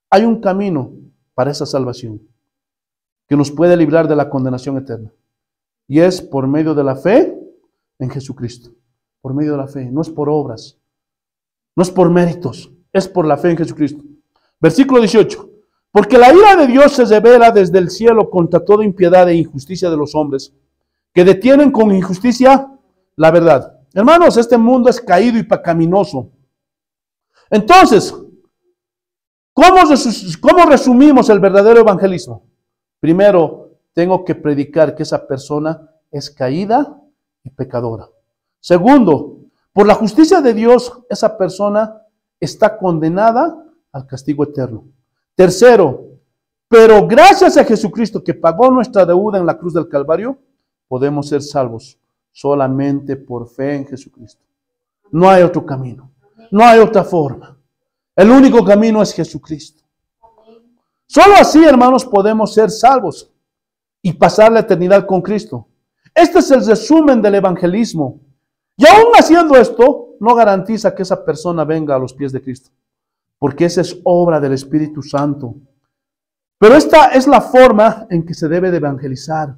Hay un camino para esa salvación que nos puede librar de la condenación eterna. Y es por medio de la fe en Jesucristo. Por medio de la fe. No es por obras. No es por méritos. Es por la fe en Jesucristo. Versículo 18. Porque la ira de Dios se revela desde el cielo contra toda impiedad e injusticia de los hombres, que detienen con injusticia la verdad. Hermanos, este mundo es caído y pecaminoso. Entonces, ¿cómo resumimos el verdadero evangelismo? Primero, tengo que predicar que esa persona es caída y pecadora. Segundo, por la justicia de Dios, esa persona está condenada al castigo eterno. Tercero, pero gracias a Jesucristo que pagó nuestra deuda en la cruz del Calvario, podemos ser salvos solamente por fe en Jesucristo. No hay otro camino, no hay otra forma. El único camino es Jesucristo. Solo así, hermanos, podemos ser salvos y pasar la eternidad con Cristo. Este es el resumen del evangelismo. Y aún haciendo esto, no garantiza que esa persona venga a los pies de Cristo, porque esa es obra del Espíritu Santo. Pero esta es la forma en que se debe de evangelizar.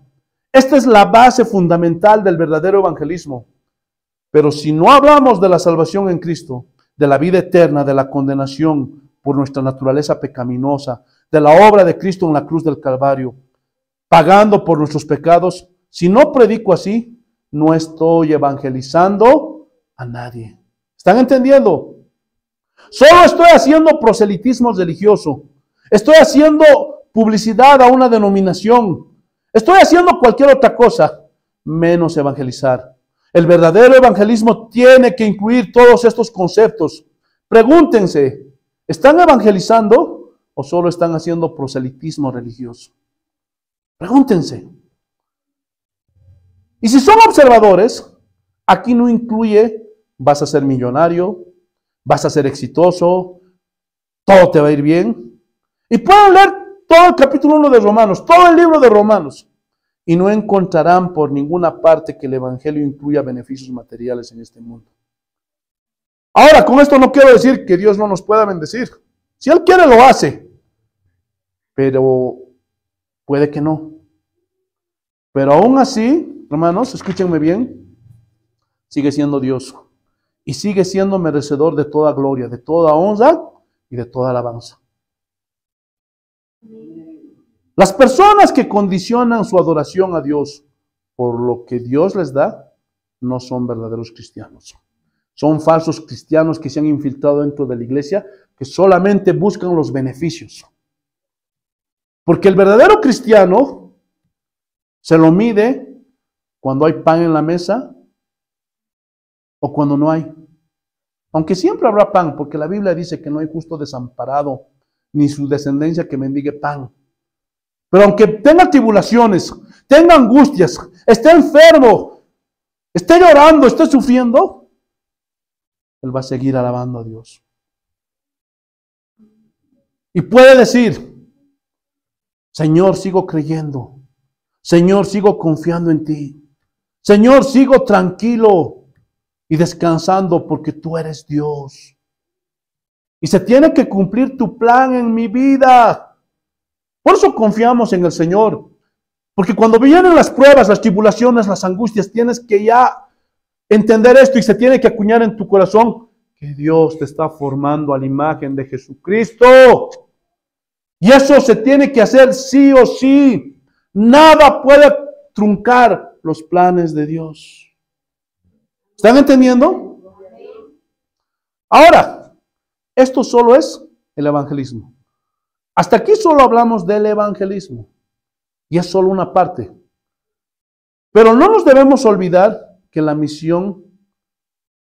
Esta es la base fundamental del verdadero evangelismo. Pero si no hablamos de la salvación en Cristo, de la vida eterna, de la condenación por nuestra naturaleza pecaminosa, de la obra de Cristo en la cruz del Calvario, pagando por nuestros pecados, si no predico así, no estoy evangelizando a nadie. ¿Están entendiendo? Solo estoy haciendo proselitismo religioso. Estoy haciendo publicidad a una denominación. Estoy haciendo cualquier otra cosa, menos evangelizar. El verdadero evangelismo tiene que incluir todos estos conceptos. Pregúntense, ¿están evangelizando o solo están haciendo proselitismo religioso? Pregúntense. Y si son observadores, aquí no incluye vas a ser millonario, vas a ser exitoso, todo te va a ir bien. Y pueden leer todo el capítulo 1 de Romanos, todo el libro de Romanos, y no encontrarán por ninguna parte que el evangelio incluya beneficios materiales en este mundo. Ahora, con esto no quiero decir que Dios no nos pueda bendecir. Si Él quiere, lo hace. Pero puede que no. Pero aún así, hermanos, escúchenme bien, sigue siendo Dios. Y sigue siendo merecedor de toda gloria, de toda honra y de toda alabanza. Las personas que condicionan su adoración a Dios por lo que Dios les da, no son verdaderos cristianos. Son falsos cristianos que se han infiltrado dentro de la iglesia, que solamente buscan los beneficios. Porque el verdadero cristiano se lo mide cuando hay pan en la mesa o cuando no hay. Aunque siempre habrá pan, porque la Biblia dice que no hay justo desamparado, ni su descendencia que mendigue pan. Pero aunque tenga tribulaciones, tenga angustias, esté enfermo, esté llorando, esté sufriendo, él va a seguir alabando a Dios. Y puede decir, Señor, sigo creyendo. Señor, sigo confiando en ti. Señor, sigo tranquilo y descansando porque tú eres Dios. Y se tiene que cumplir tu plan en mi vida. Por eso confiamos en el Señor. Porque cuando vienen las pruebas, las tribulaciones, las angustias, tienes que ya entender esto y se tiene que acuñar en tu corazón que Dios te está formando a la imagen de Jesucristo. Y eso se tiene que hacer sí o sí. Nada puede truncar los planes de Dios. ¿Están entendiendo? Ahora, esto solo es el evangelismo. Hasta aquí solo hablamos del evangelismo. Y es solo una parte. Pero no nos debemos olvidar que la misión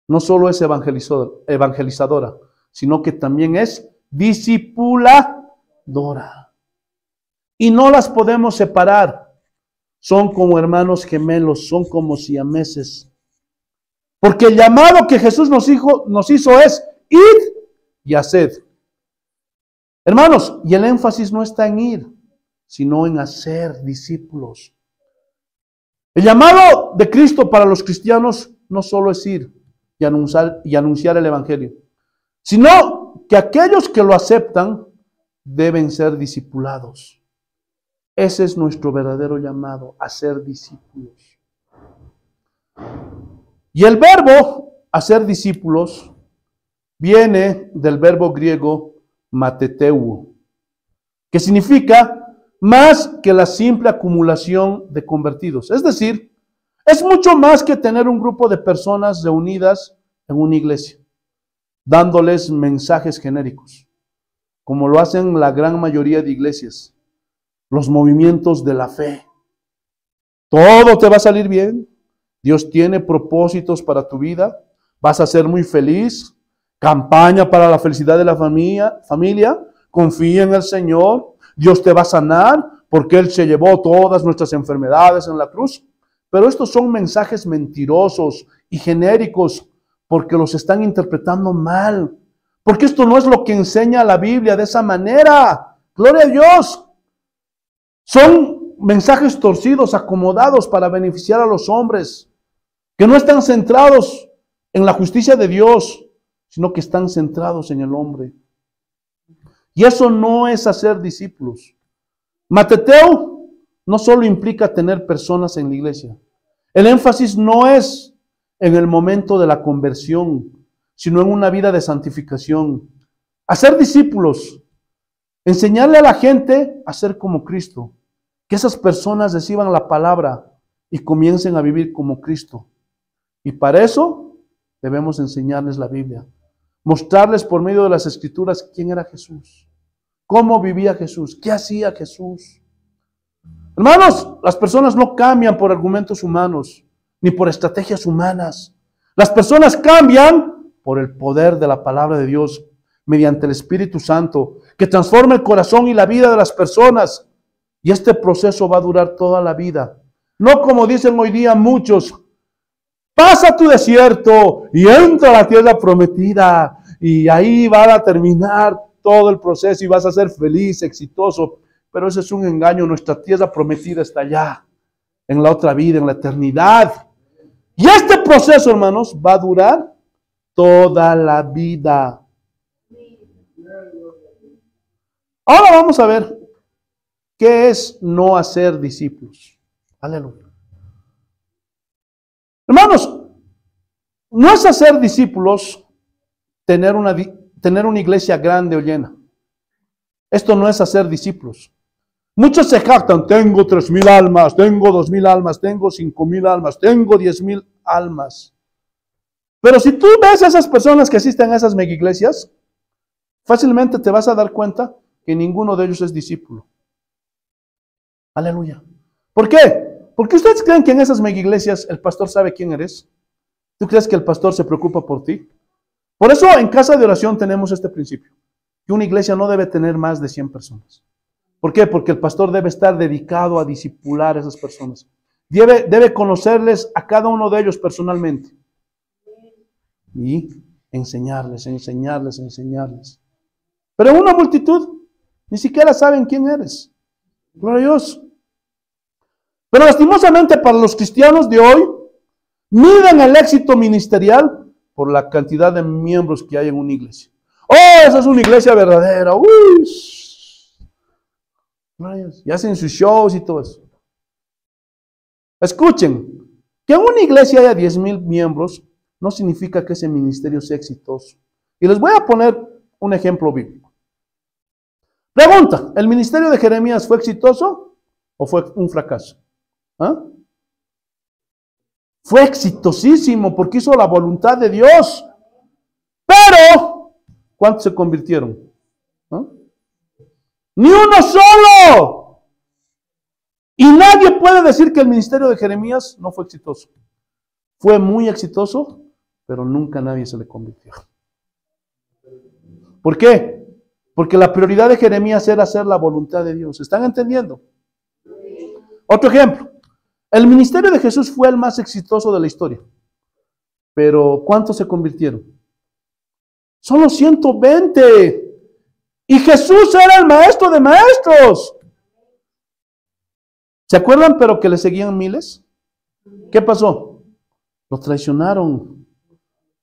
no solo es evangelizadora, sino que también es discipuladora. Y no las podemos separar. Son como hermanos gemelos, son como siameses. Porque el llamado que Jesús nos hizo es id y haced. Hermanos, y el énfasis no está en ir, sino en hacer discípulos. El llamado de Cristo para los cristianos no solo es ir y anunciar el evangelio, sino que aquellos que lo aceptan deben ser discipulados. Ese es nuestro verdadero llamado, a ser discípulos. Y el verbo hacer discípulos viene del verbo griego mateteu, que significa más que la simple acumulación de convertidos. Es decir, es mucho más que tener un grupo de personas reunidas en una iglesia, dándoles mensajes genéricos, como lo hacen la gran mayoría de iglesias. Los movimientos de la fe. Todo te va a salir bien. Dios tiene propósitos para tu vida. Vas a ser muy feliz. Campaña para la felicidad de la familia. Confía en el Señor. Dios te va a sanar porque Él se llevó todas nuestras enfermedades en la cruz. Pero estos son mensajes mentirosos y genéricos porque los están interpretando mal. Porque esto no es lo que enseña la Biblia de esa manera. Gloria a Dios. Son mensajes torcidos, acomodados para beneficiar a los hombres, que no están centrados en la justicia de Dios, sino que están centrados en el hombre. Y eso no es hacer discípulos. Mateteu no solo implica tener personas en la iglesia. El énfasis no es en el momento de la conversión, sino en una vida de santificación. Hacer discípulos. Enseñarle a la gente a ser como Cristo. Que esas personas reciban la palabra y comiencen a vivir como Cristo. Y para eso debemos enseñarles la Biblia. Mostrarles por medio de las Escrituras quién era Jesús. Cómo vivía Jesús. Qué hacía Jesús. Hermanos, las personas no cambian por argumentos humanos, ni por estrategias humanas. Las personas cambian por el poder de la palabra de Dios, mediante el Espíritu Santo, que transforma el corazón y la vida de las personas. Y este proceso va a durar toda la vida. No como dicen hoy día muchos, pasa tu desierto y entra a la tierra prometida. Y ahí va a terminar todo el proceso y vas a ser feliz, exitoso. Pero ese es un engaño. Nuestra tierra prometida está allá, en la otra vida, en la eternidad. Y este proceso, hermanos, va a durar toda la vida. Ahora vamos a ver qué es no hacer discípulos. Aleluya. Hermanos, no es hacer discípulos tener una iglesia grande o llena. Esto no es hacer discípulos. Muchos se jactan, tengo 3,000 almas, tengo 2,000 almas, tengo 5,000 almas, tengo 10,000 almas. Pero si tú ves a esas personas que asisten a esas megaiglesias, fácilmente te vas a dar cuenta que ninguno de ellos es discípulo. Aleluya. ¿Por qué? Porque ustedes creen que en esas megaiglesias el pastor sabe quién eres. ¿Tú crees que el pastor se preocupa por ti? Por eso en casa de oración tenemos este principio, que una iglesia no debe tener más de 100 personas. ¿Por qué? Porque el pastor debe estar dedicado a discipular a esas personas. Debe conocerles a cada uno de ellos personalmente. Y enseñarles. Pero en una multitud ni siquiera saben quién eres. Gloria a Dios. Pero lastimosamente para los cristianos de hoy, Miden el éxito ministerial por la cantidad de miembros que hay en una iglesia. ¡Oh, esa es una iglesia verdadera! ¡Uy! Y hacen sus shows y todo eso. Escuchen, que en una iglesia haya 10,000 miembros no significa que ese ministerio sea exitoso. Y les voy a poner un ejemplo bíblico. Pregunta, ¿el ministerio de Jeremías fue exitoso o fue un fracaso? ¿Ah? Fue exitosísimo porque hizo la voluntad de Dios. Pero, ¿cuántos se convirtieron? ¿Ah? ¡Ni uno solo! Y nadie puede decir que el ministerio de Jeremías no fue exitoso. Fue muy exitoso, pero nunca nadie se le convirtió. ¿Por qué? Porque la prioridad de Jeremías era hacer la voluntad de Dios. ¿Están entendiendo? Otro ejemplo. El ministerio de Jesús fue el más exitoso de la historia. Pero ¿cuántos se convirtieron? Solo 120. Y Jesús era el maestro de maestros. ¿Se acuerdan pero que le seguían miles? ¿Qué pasó? Lo traicionaron.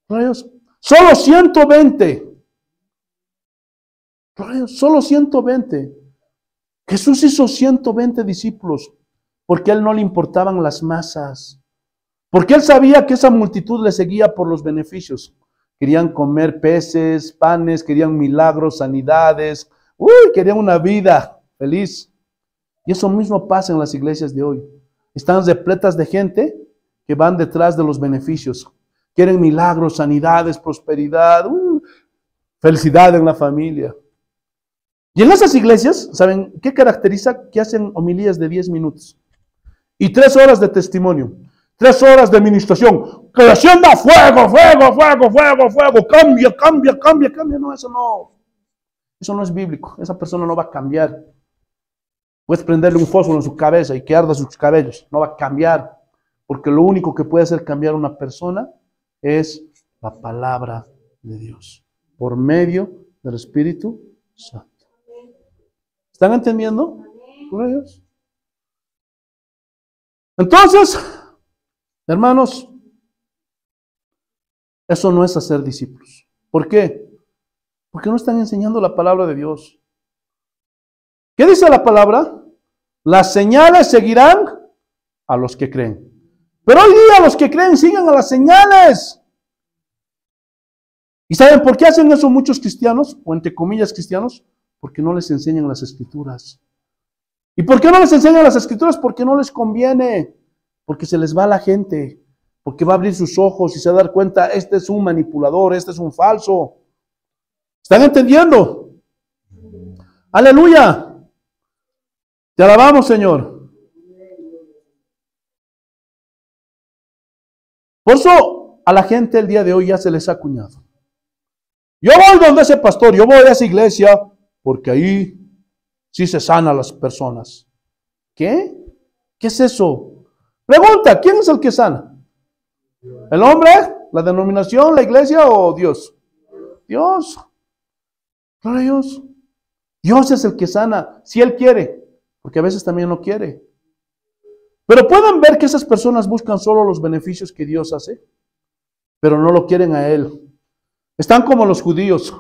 Rayos. Solo 120. Rayos, solo 120. Jesús hizo 120 discípulos porque a él no le importaban las masas. Porque él sabía que esa multitud le seguía por los beneficios. Querían comer peces, panes, querían milagros, sanidades. Querían una vida feliz. Y eso mismo pasa en las iglesias de hoy. Están repletas de gente que van detrás de los beneficios. Quieren milagros, sanidades, prosperidad, felicidad en la familia. Y en esas iglesias, ¿saben qué caracteriza? Que hacen homilías de 10 minutos. Y 3 horas de testimonio. 3 horas de administración. Que descienda fuego, fuego, fuego, fuego, fuego. Cambia, cambia, cambia, cambia. No, eso no. Eso no es bíblico. Esa persona no va a cambiar. Puedes prenderle un fósforo en su cabeza y que arda sus cabellos. No va a cambiar. Porque lo único que puede hacer cambiar a una persona es la palabra de Dios. Por medio del Espíritu Santo. ¿Están entendiendo? Por Dios. Entonces, hermanos, eso no es hacer discípulos. ¿Por qué? Porque no están enseñando la palabra de Dios. ¿Qué dice la palabra? Las señales seguirán a los que creen. Pero hoy día los que creen siguen a las señales. ¿Y saben por qué hacen eso muchos cristianos? O entre comillas cristianos. Porque no les enseñan las escrituras. ¿Y por qué no les enseñan las escrituras? Porque no les conviene. Porque se les va a la gente. Porque va a abrir sus ojos y se va a dar cuenta, este es un manipulador, este es un falso. ¿Están entendiendo? ¡Aleluya! Te alabamos, Señor. Por eso a la gente el día de hoy ya se les ha acuñado. Yo voy donde ese pastor, yo voy a esa iglesia, porque ahí sí se sana a las personas. ¿Qué? ¿Qué es eso? Pregunta, ¿quién es el que sana? ¿El hombre? ¿La denominación? ¿La iglesia o Dios? Dios. Gloria a Dios. Dios es el que sana, si Él quiere, porque a veces también no quiere. Pero pueden ver que esas personas buscan solo los beneficios que Dios hace, pero no lo quieren a Él. Están como los judíos.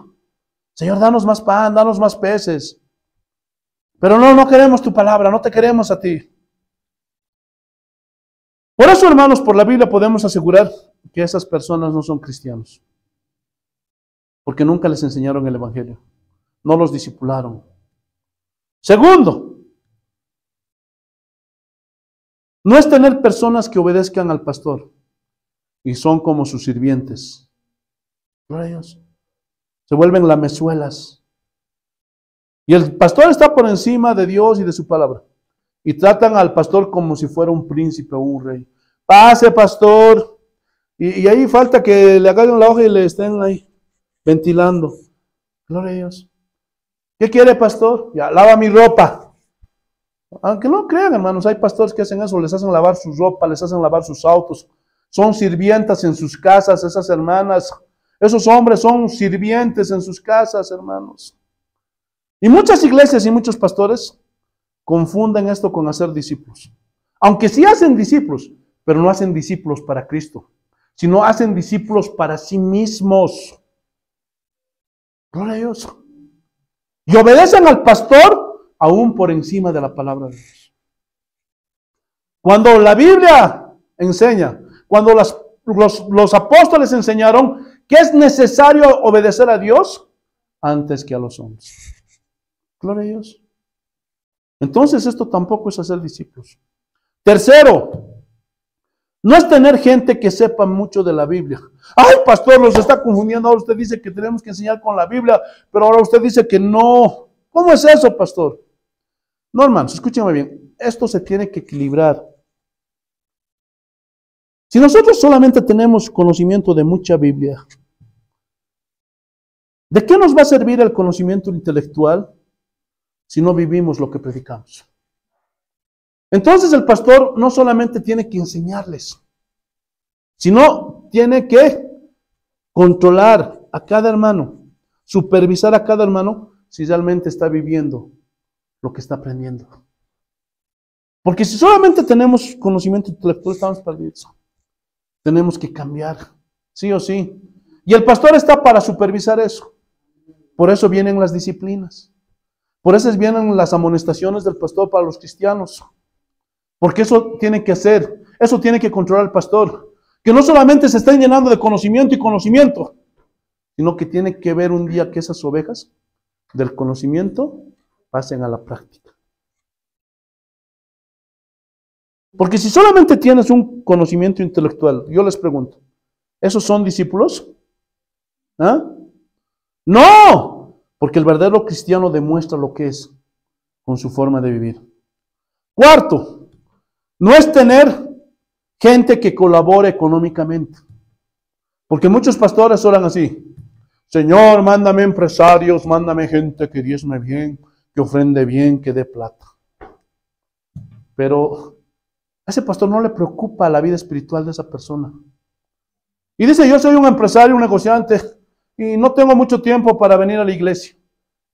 Señor, danos más pan, danos más peces. Pero no queremos tu palabra, no te queremos a ti. Por eso, hermanos, por la Biblia podemos asegurar que esas personas no son cristianos. Porque nunca les enseñaron el evangelio. No los discipularon. Segundo, no es tener personas que obedezcan al pastor y son como sus sirvientes. Gloria a Dios. Se vuelven lamezuelas. Y el pastor está por encima de Dios y de su palabra. Y tratan al pastor como si fuera un príncipe o un rey. Pase, pastor. Y ahí falta que le agarren la hoja y le estén ahí ventilando. Gloria a Dios. ¿Qué quiere, pastor? Ya, lava mi ropa. Aunque no crean, hermanos, hay pastores que hacen eso, les hacen lavar su ropa, les hacen lavar sus autos. Son sirvientas en sus casas, esas hermanas. Esos hombres son sirvientes en sus casas, hermanos. Y muchas iglesias y muchos pastores confunden esto con hacer discípulos. Aunque sí hacen discípulos, pero no hacen discípulos para Cristo, sino hacen discípulos para sí mismos. Gloria a Dios. Y obedecen al pastor aún por encima de la palabra de Dios. Cuando la Biblia enseña, cuando los apóstoles enseñaron que es necesario obedecer a Dios antes que a los hombres. Gloria a Dios. Entonces esto tampoco es hacer discípulos. Tercero, no es tener gente que sepa mucho de la Biblia. Ay, pastor, los está confundiendo. Ahora usted dice que tenemos que enseñar con la Biblia, pero ahora usted dice que no. ¿Cómo es eso, pastor? No, hermanos, escúchenme bien. Esto se tiene que equilibrar. Si nosotros solamente tenemos conocimiento de mucha Biblia, ¿de qué nos va a servir el conocimiento intelectual si no vivimos lo que predicamos? Entonces el pastor no solamente tiene que enseñarles, sino tiene que controlar a cada hermano, supervisar a cada hermano si realmente está viviendo lo que está aprendiendo. Porque si solamente tenemos conocimiento intelectual, estamos perdidos. Tenemos que cambiar, sí o sí. Y el pastor está para supervisar eso. Por eso vienen las disciplinas. Por eso vienen las amonestaciones del pastor para los cristianos. Porque eso tiene que hacer, eso tiene que controlar el pastor. Que no solamente se estén llenando de conocimiento y conocimiento, sino que tiene que ver un día que esas ovejas del conocimiento pasen a la práctica. Porque si solamente tienes un conocimiento intelectual, yo les pregunto, ¿esos son discípulos? ¿Ah? No, porque el verdadero cristiano demuestra lo que es con su forma de vivir. Cuarto, no es tener gente que colabore económicamente. Porque muchos pastores oran así: Señor, mándame empresarios, mándame gente que diezme bien, que ofrende bien, que dé plata. Pero a ese pastor no le preocupa la vida espiritual de esa persona. Y dice: yo soy un empresario, un negociante, y no tengo mucho tiempo para venir a la iglesia.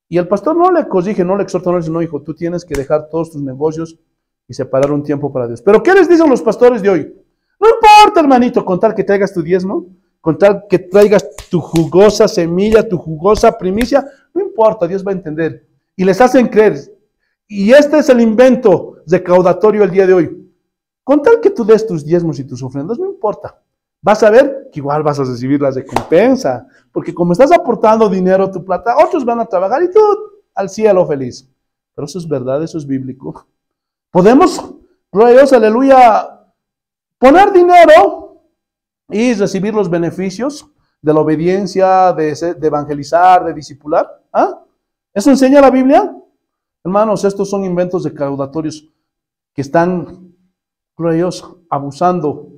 Y el pastor no le corrige, no le exhorta, no le dice: no, hijo, tú tienes que dejar todos tus negocios y separar un tiempo para Dios. Pero ¿qué les dicen los pastores de hoy? No importa, hermanito, con tal que traigas tu diezmo, con tal que traigas tu jugosa semilla, tu jugosa primicia, no importa, Dios va a entender. Y les hacen creer. Y este es el invento recaudatorio el día de hoy. Con tal que tú des tus diezmos y tus ofrendas, no importa. Vas a ver que igual vas a recibir la recompensa. Porque como estás aportando dinero, tu plata, otros van a trabajar y tú al cielo feliz. Pero eso es verdad, eso es bíblico. Podemos, gloria a Dios, aleluya, poner dinero y recibir los beneficios de la obediencia, de evangelizar, de discipular. ¿Ah? ¿Eso enseña la Biblia? Hermanos, estos son inventos recaudatorios que están, gloria a Dios, abusando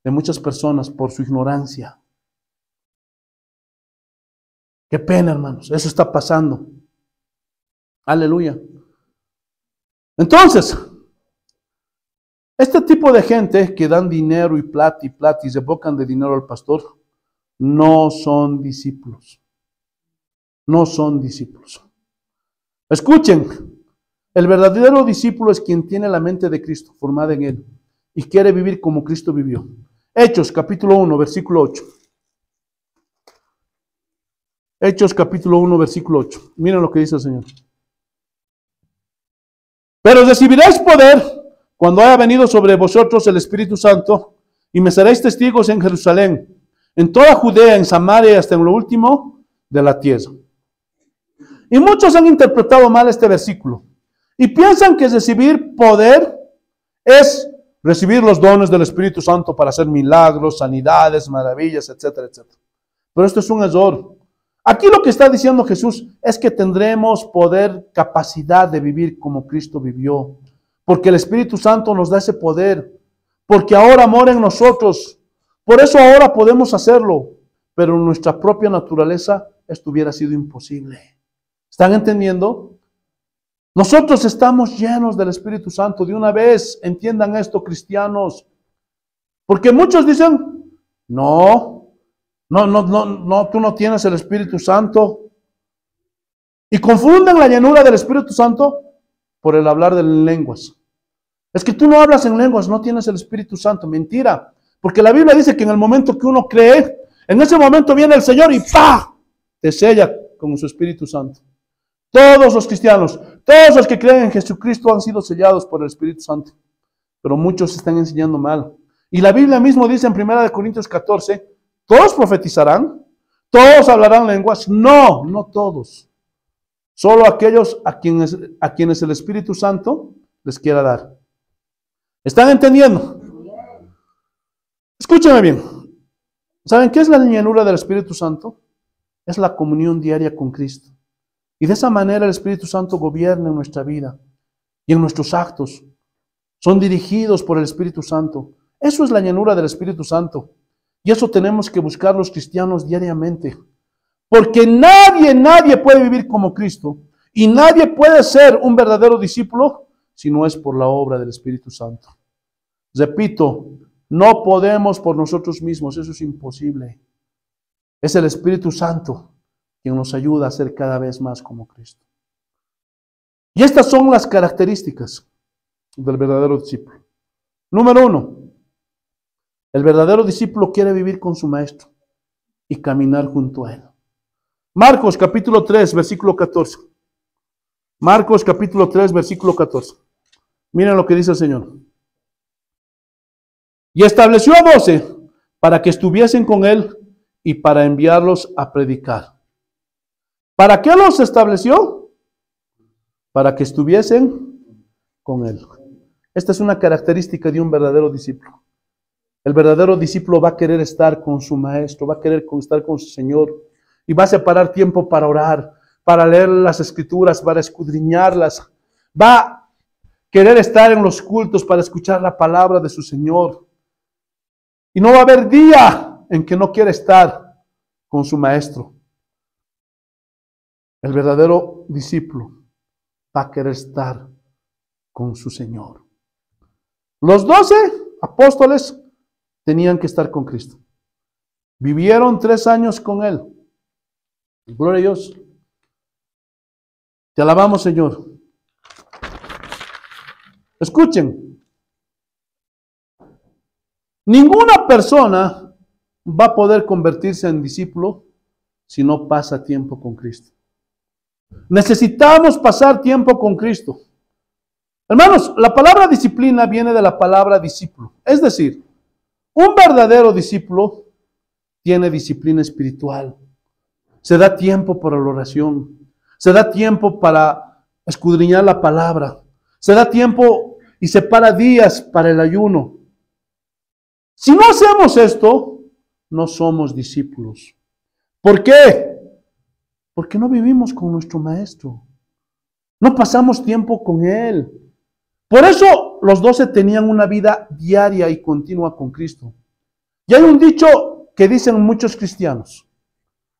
de muchas personas por su ignorancia. Qué pena, hermanos, eso está pasando. Aleluya. Entonces, este tipo de gente que dan dinero y plata y se bocan de dinero al pastor, no son discípulos. No son discípulos. Escuchen, el verdadero discípulo es quien tiene la mente de Cristo formada en él y quiere vivir como Cristo vivió. Hechos capítulo 1, versículo 8. Hechos capítulo 1, versículo 8. Miren lo que dice el Señor. Pero recibiréis poder cuando haya venido sobre vosotros el Espíritu Santo, y me seréis testigos en Jerusalén, en toda Judea, en Samaria y hasta en lo último de la tierra. Y muchos han interpretado mal este versículo y piensan que recibir poder es recibir los dones del Espíritu Santo para hacer milagros, sanidades, maravillas, etcétera, etcétera. Pero esto es un error. Aquí lo que está diciendo Jesús es que tendremos poder, capacidad de vivir como Cristo vivió. Porque el Espíritu Santo nos da ese poder. Porque ahora mora en nosotros. Por eso ahora podemos hacerlo. Pero en nuestra propia naturaleza esto hubiera sido imposible. ¿Están entendiendo? Nosotros estamos llenos del Espíritu Santo. De una vez, entiendan esto, cristianos. Porque muchos dicen: no, tú no tienes el Espíritu Santo. Y confunden la llenura del Espíritu Santo por el hablar de lenguas. Es que tú no hablas en lenguas, no tienes el Espíritu Santo. Mentira. Porque la Biblia dice que en el momento que uno cree, en ese momento viene el Señor y ¡pah! Te sella con su Espíritu Santo. Todos los cristianos, todos los que creen en Jesucristo han sido sellados por el Espíritu Santo. Pero muchos están enseñando mal. Y la Biblia mismo dice en 1 Corintios 14, ¿todos profetizarán? ¿Todos hablarán lenguas? No, no todos. Solo aquellos a quienes el Espíritu Santo les quiera dar. ¿Están entendiendo? Escúchame bien. ¿Saben qué es la llenura del Espíritu Santo? Es la comunión diaria con Cristo. Y de esa manera el Espíritu Santo gobierna en nuestra vida y en nuestros actos. Son dirigidos por el Espíritu Santo. Eso es la llenura del Espíritu Santo. Y eso tenemos que buscar los cristianos diariamente. Porque nadie puede vivir como Cristo. Y nadie puede ser un verdadero discípulo si no es por la obra del Espíritu Santo. Repito, no podemos por nosotros mismos. Eso es imposible. Es el Espíritu Santo quien nos ayuda a ser cada vez más como Cristo. Y estas son las características del verdadero discípulo. Número 1, el verdadero discípulo quiere vivir con su maestro y caminar junto a él. Marcos capítulo 3, versículo 14. Marcos capítulo 3, versículo 14. Miren lo que dice el Señor. Y estableció a 12 para que estuviesen con él y para enviarlos a predicar. ¿Para qué los estableció? Para que estuviesen con él. Esta es una característica de un verdadero discípulo. El verdadero discípulo va a querer estar con su maestro, va a querer estar con su Señor y va a separar tiempo para orar, para leer las escrituras, para escudriñarlas. Va a querer estar en los cultos para escuchar la palabra de su Señor. Y no va a haber día en que no quiera estar con su maestro. El verdadero discípulo va a querer estar con su Señor. Los 12 apóstoles tenían que estar con Cristo. Vivieron 3 años con Él. Gloria a Dios. Te alabamos, Señor. Escuchen. Ninguna persona va a poder convertirse en discípulo si no pasa tiempo con Cristo. Necesitamos pasar tiempo con Cristo. Hermanos, la palabra disciplina viene de la palabra discípulo. Es decir, un verdadero discípulo tiene disciplina espiritual. Se da tiempo para la oración. Se da tiempo para escudriñar la palabra. Se da tiempo y separa días para el ayuno. Si no hacemos esto, no somos discípulos. ¿Por qué? Porque no vivimos con nuestro maestro. No pasamos tiempo con él. Por eso los 12 tenían una vida diaria y continua con Cristo. Y hay un dicho que dicen muchos cristianos.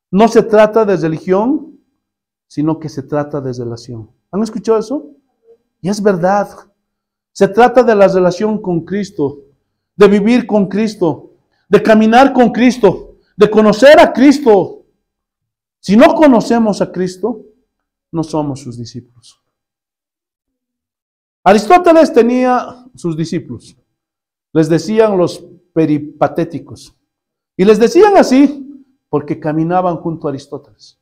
No se trata de religión, sino que se trata de relación. ¿Han escuchado eso? Y es verdad. Se trata de la relación con Cristo, de vivir con Cristo, de caminar con Cristo, de conocer a Cristo. Si no conocemos a Cristo, no somos sus discípulos. Aristóteles tenía sus discípulos. Les decían los peripatéticos. Y les decían así porque caminaban junto a Aristóteles.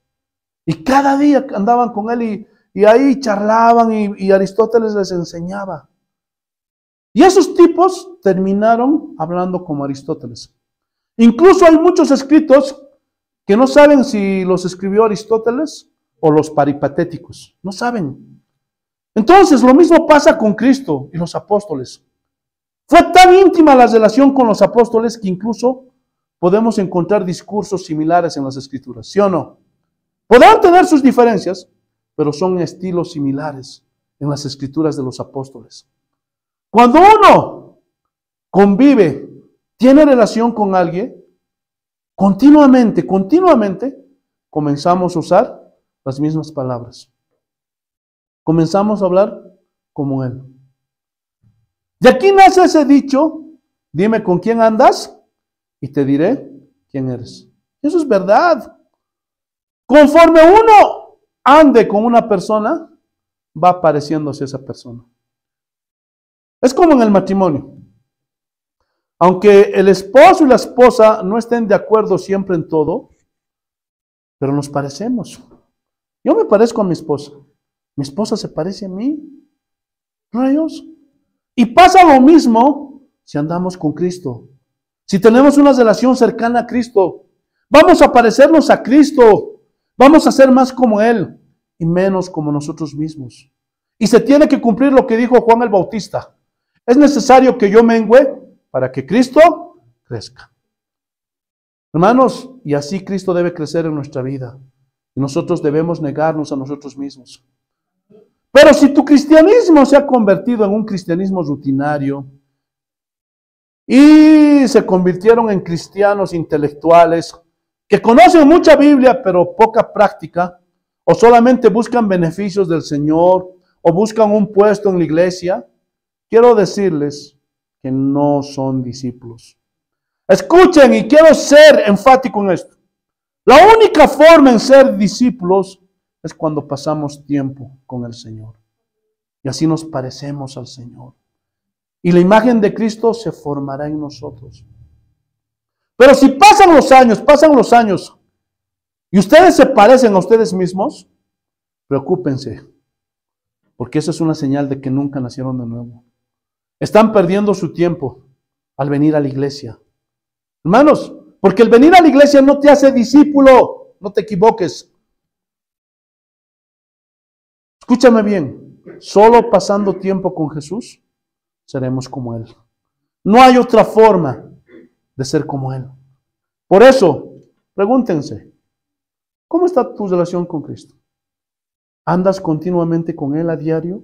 Y cada día andaban con él y ahí charlaban y Aristóteles les enseñaba. Y esos tipos terminaron hablando como Aristóteles. Incluso hay muchos escritos que no saben si los escribió Aristóteles o los peripatéticos. No saben. Entonces, lo mismo pasa con Cristo y los apóstoles. Fue tan íntima la relación con los apóstoles que incluso podemos encontrar discursos similares en las Escrituras, ¿sí o no? Podrán tener sus diferencias, pero son estilos similares en las Escrituras de los apóstoles. Cuando uno convive, tiene relación con alguien, continuamente, comenzamos a usar las mismas palabras. Comenzamos a hablar como él. De aquí nace ese dicho, dime con quién andas y te diré quién eres. Eso es verdad. Conforme uno ande con una persona, va pareciéndose a esa persona. Es como en el matrimonio. Aunque el esposo y la esposa no estén de acuerdo siempre en todo, pero nos parecemos. Yo me parezco a mi esposa se parece a mí. Rayos. Y pasa lo mismo si andamos con Cristo. Si tenemos una relación cercana a Cristo, vamos a parecernos a Cristo. Vamos a ser más como Él y menos como nosotros mismos. Y se tiene que cumplir lo que dijo Juan el Bautista. Es necesario que yo mengüe para que Cristo crezca. Hermanos, y así Cristo debe crecer en nuestra vida. Y nosotros debemos negarnos a nosotros mismos. Pero si tu cristianismo se ha convertido en un cristianismo rutinario y se convirtieron en cristianos intelectuales que conocen mucha Biblia pero poca práctica, o solamente buscan beneficios del Señor, o buscan un puesto en la iglesia, quiero decirles que no son discípulos. Escuchen, y quiero ser enfático en esto. La única forma en ser discípulos es cuando pasamos tiempo con el Señor. Y así nos parecemos al Señor. Y la imagen de Cristo se formará en nosotros. Pero si pasan los años, y ustedes se parecen a ustedes mismos, preocúpense, porque esa es una señal de que nunca nacieron de nuevo. Están perdiendo su tiempo al venir a la iglesia. Hermanos, porque el venir a la iglesia no te hace discípulo, no te equivoques. Escúchame bien, solo pasando tiempo con Jesús seremos como Él. No hay otra forma de ser como Él. Por eso, pregúntense, ¿cómo está tu relación con Cristo? ¿Andas continuamente con Él a diario?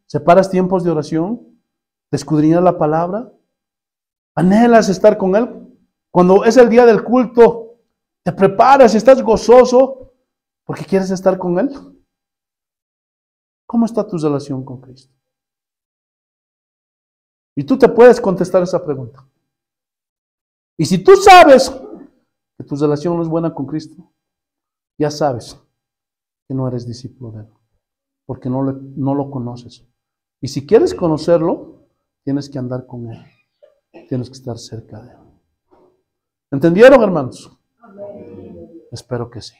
¿Separas tiempos de oración? ¿De escudriñar la palabra? ¿Anhelas estar con Él? Cuando es el día del culto, te preparas y estás gozoso porque quieres estar con Él. ¿Cómo está tu relación con Cristo? Y tú te puedes contestar esa pregunta. Y si tú sabes que tu relación no es buena con Cristo, ya sabes que no eres discípulo de Él, porque no lo conoces. Y si quieres conocerlo, tienes que andar con Él. Tienes que estar cerca de Él. ¿Entendieron, hermanos? Amén. Espero que sí.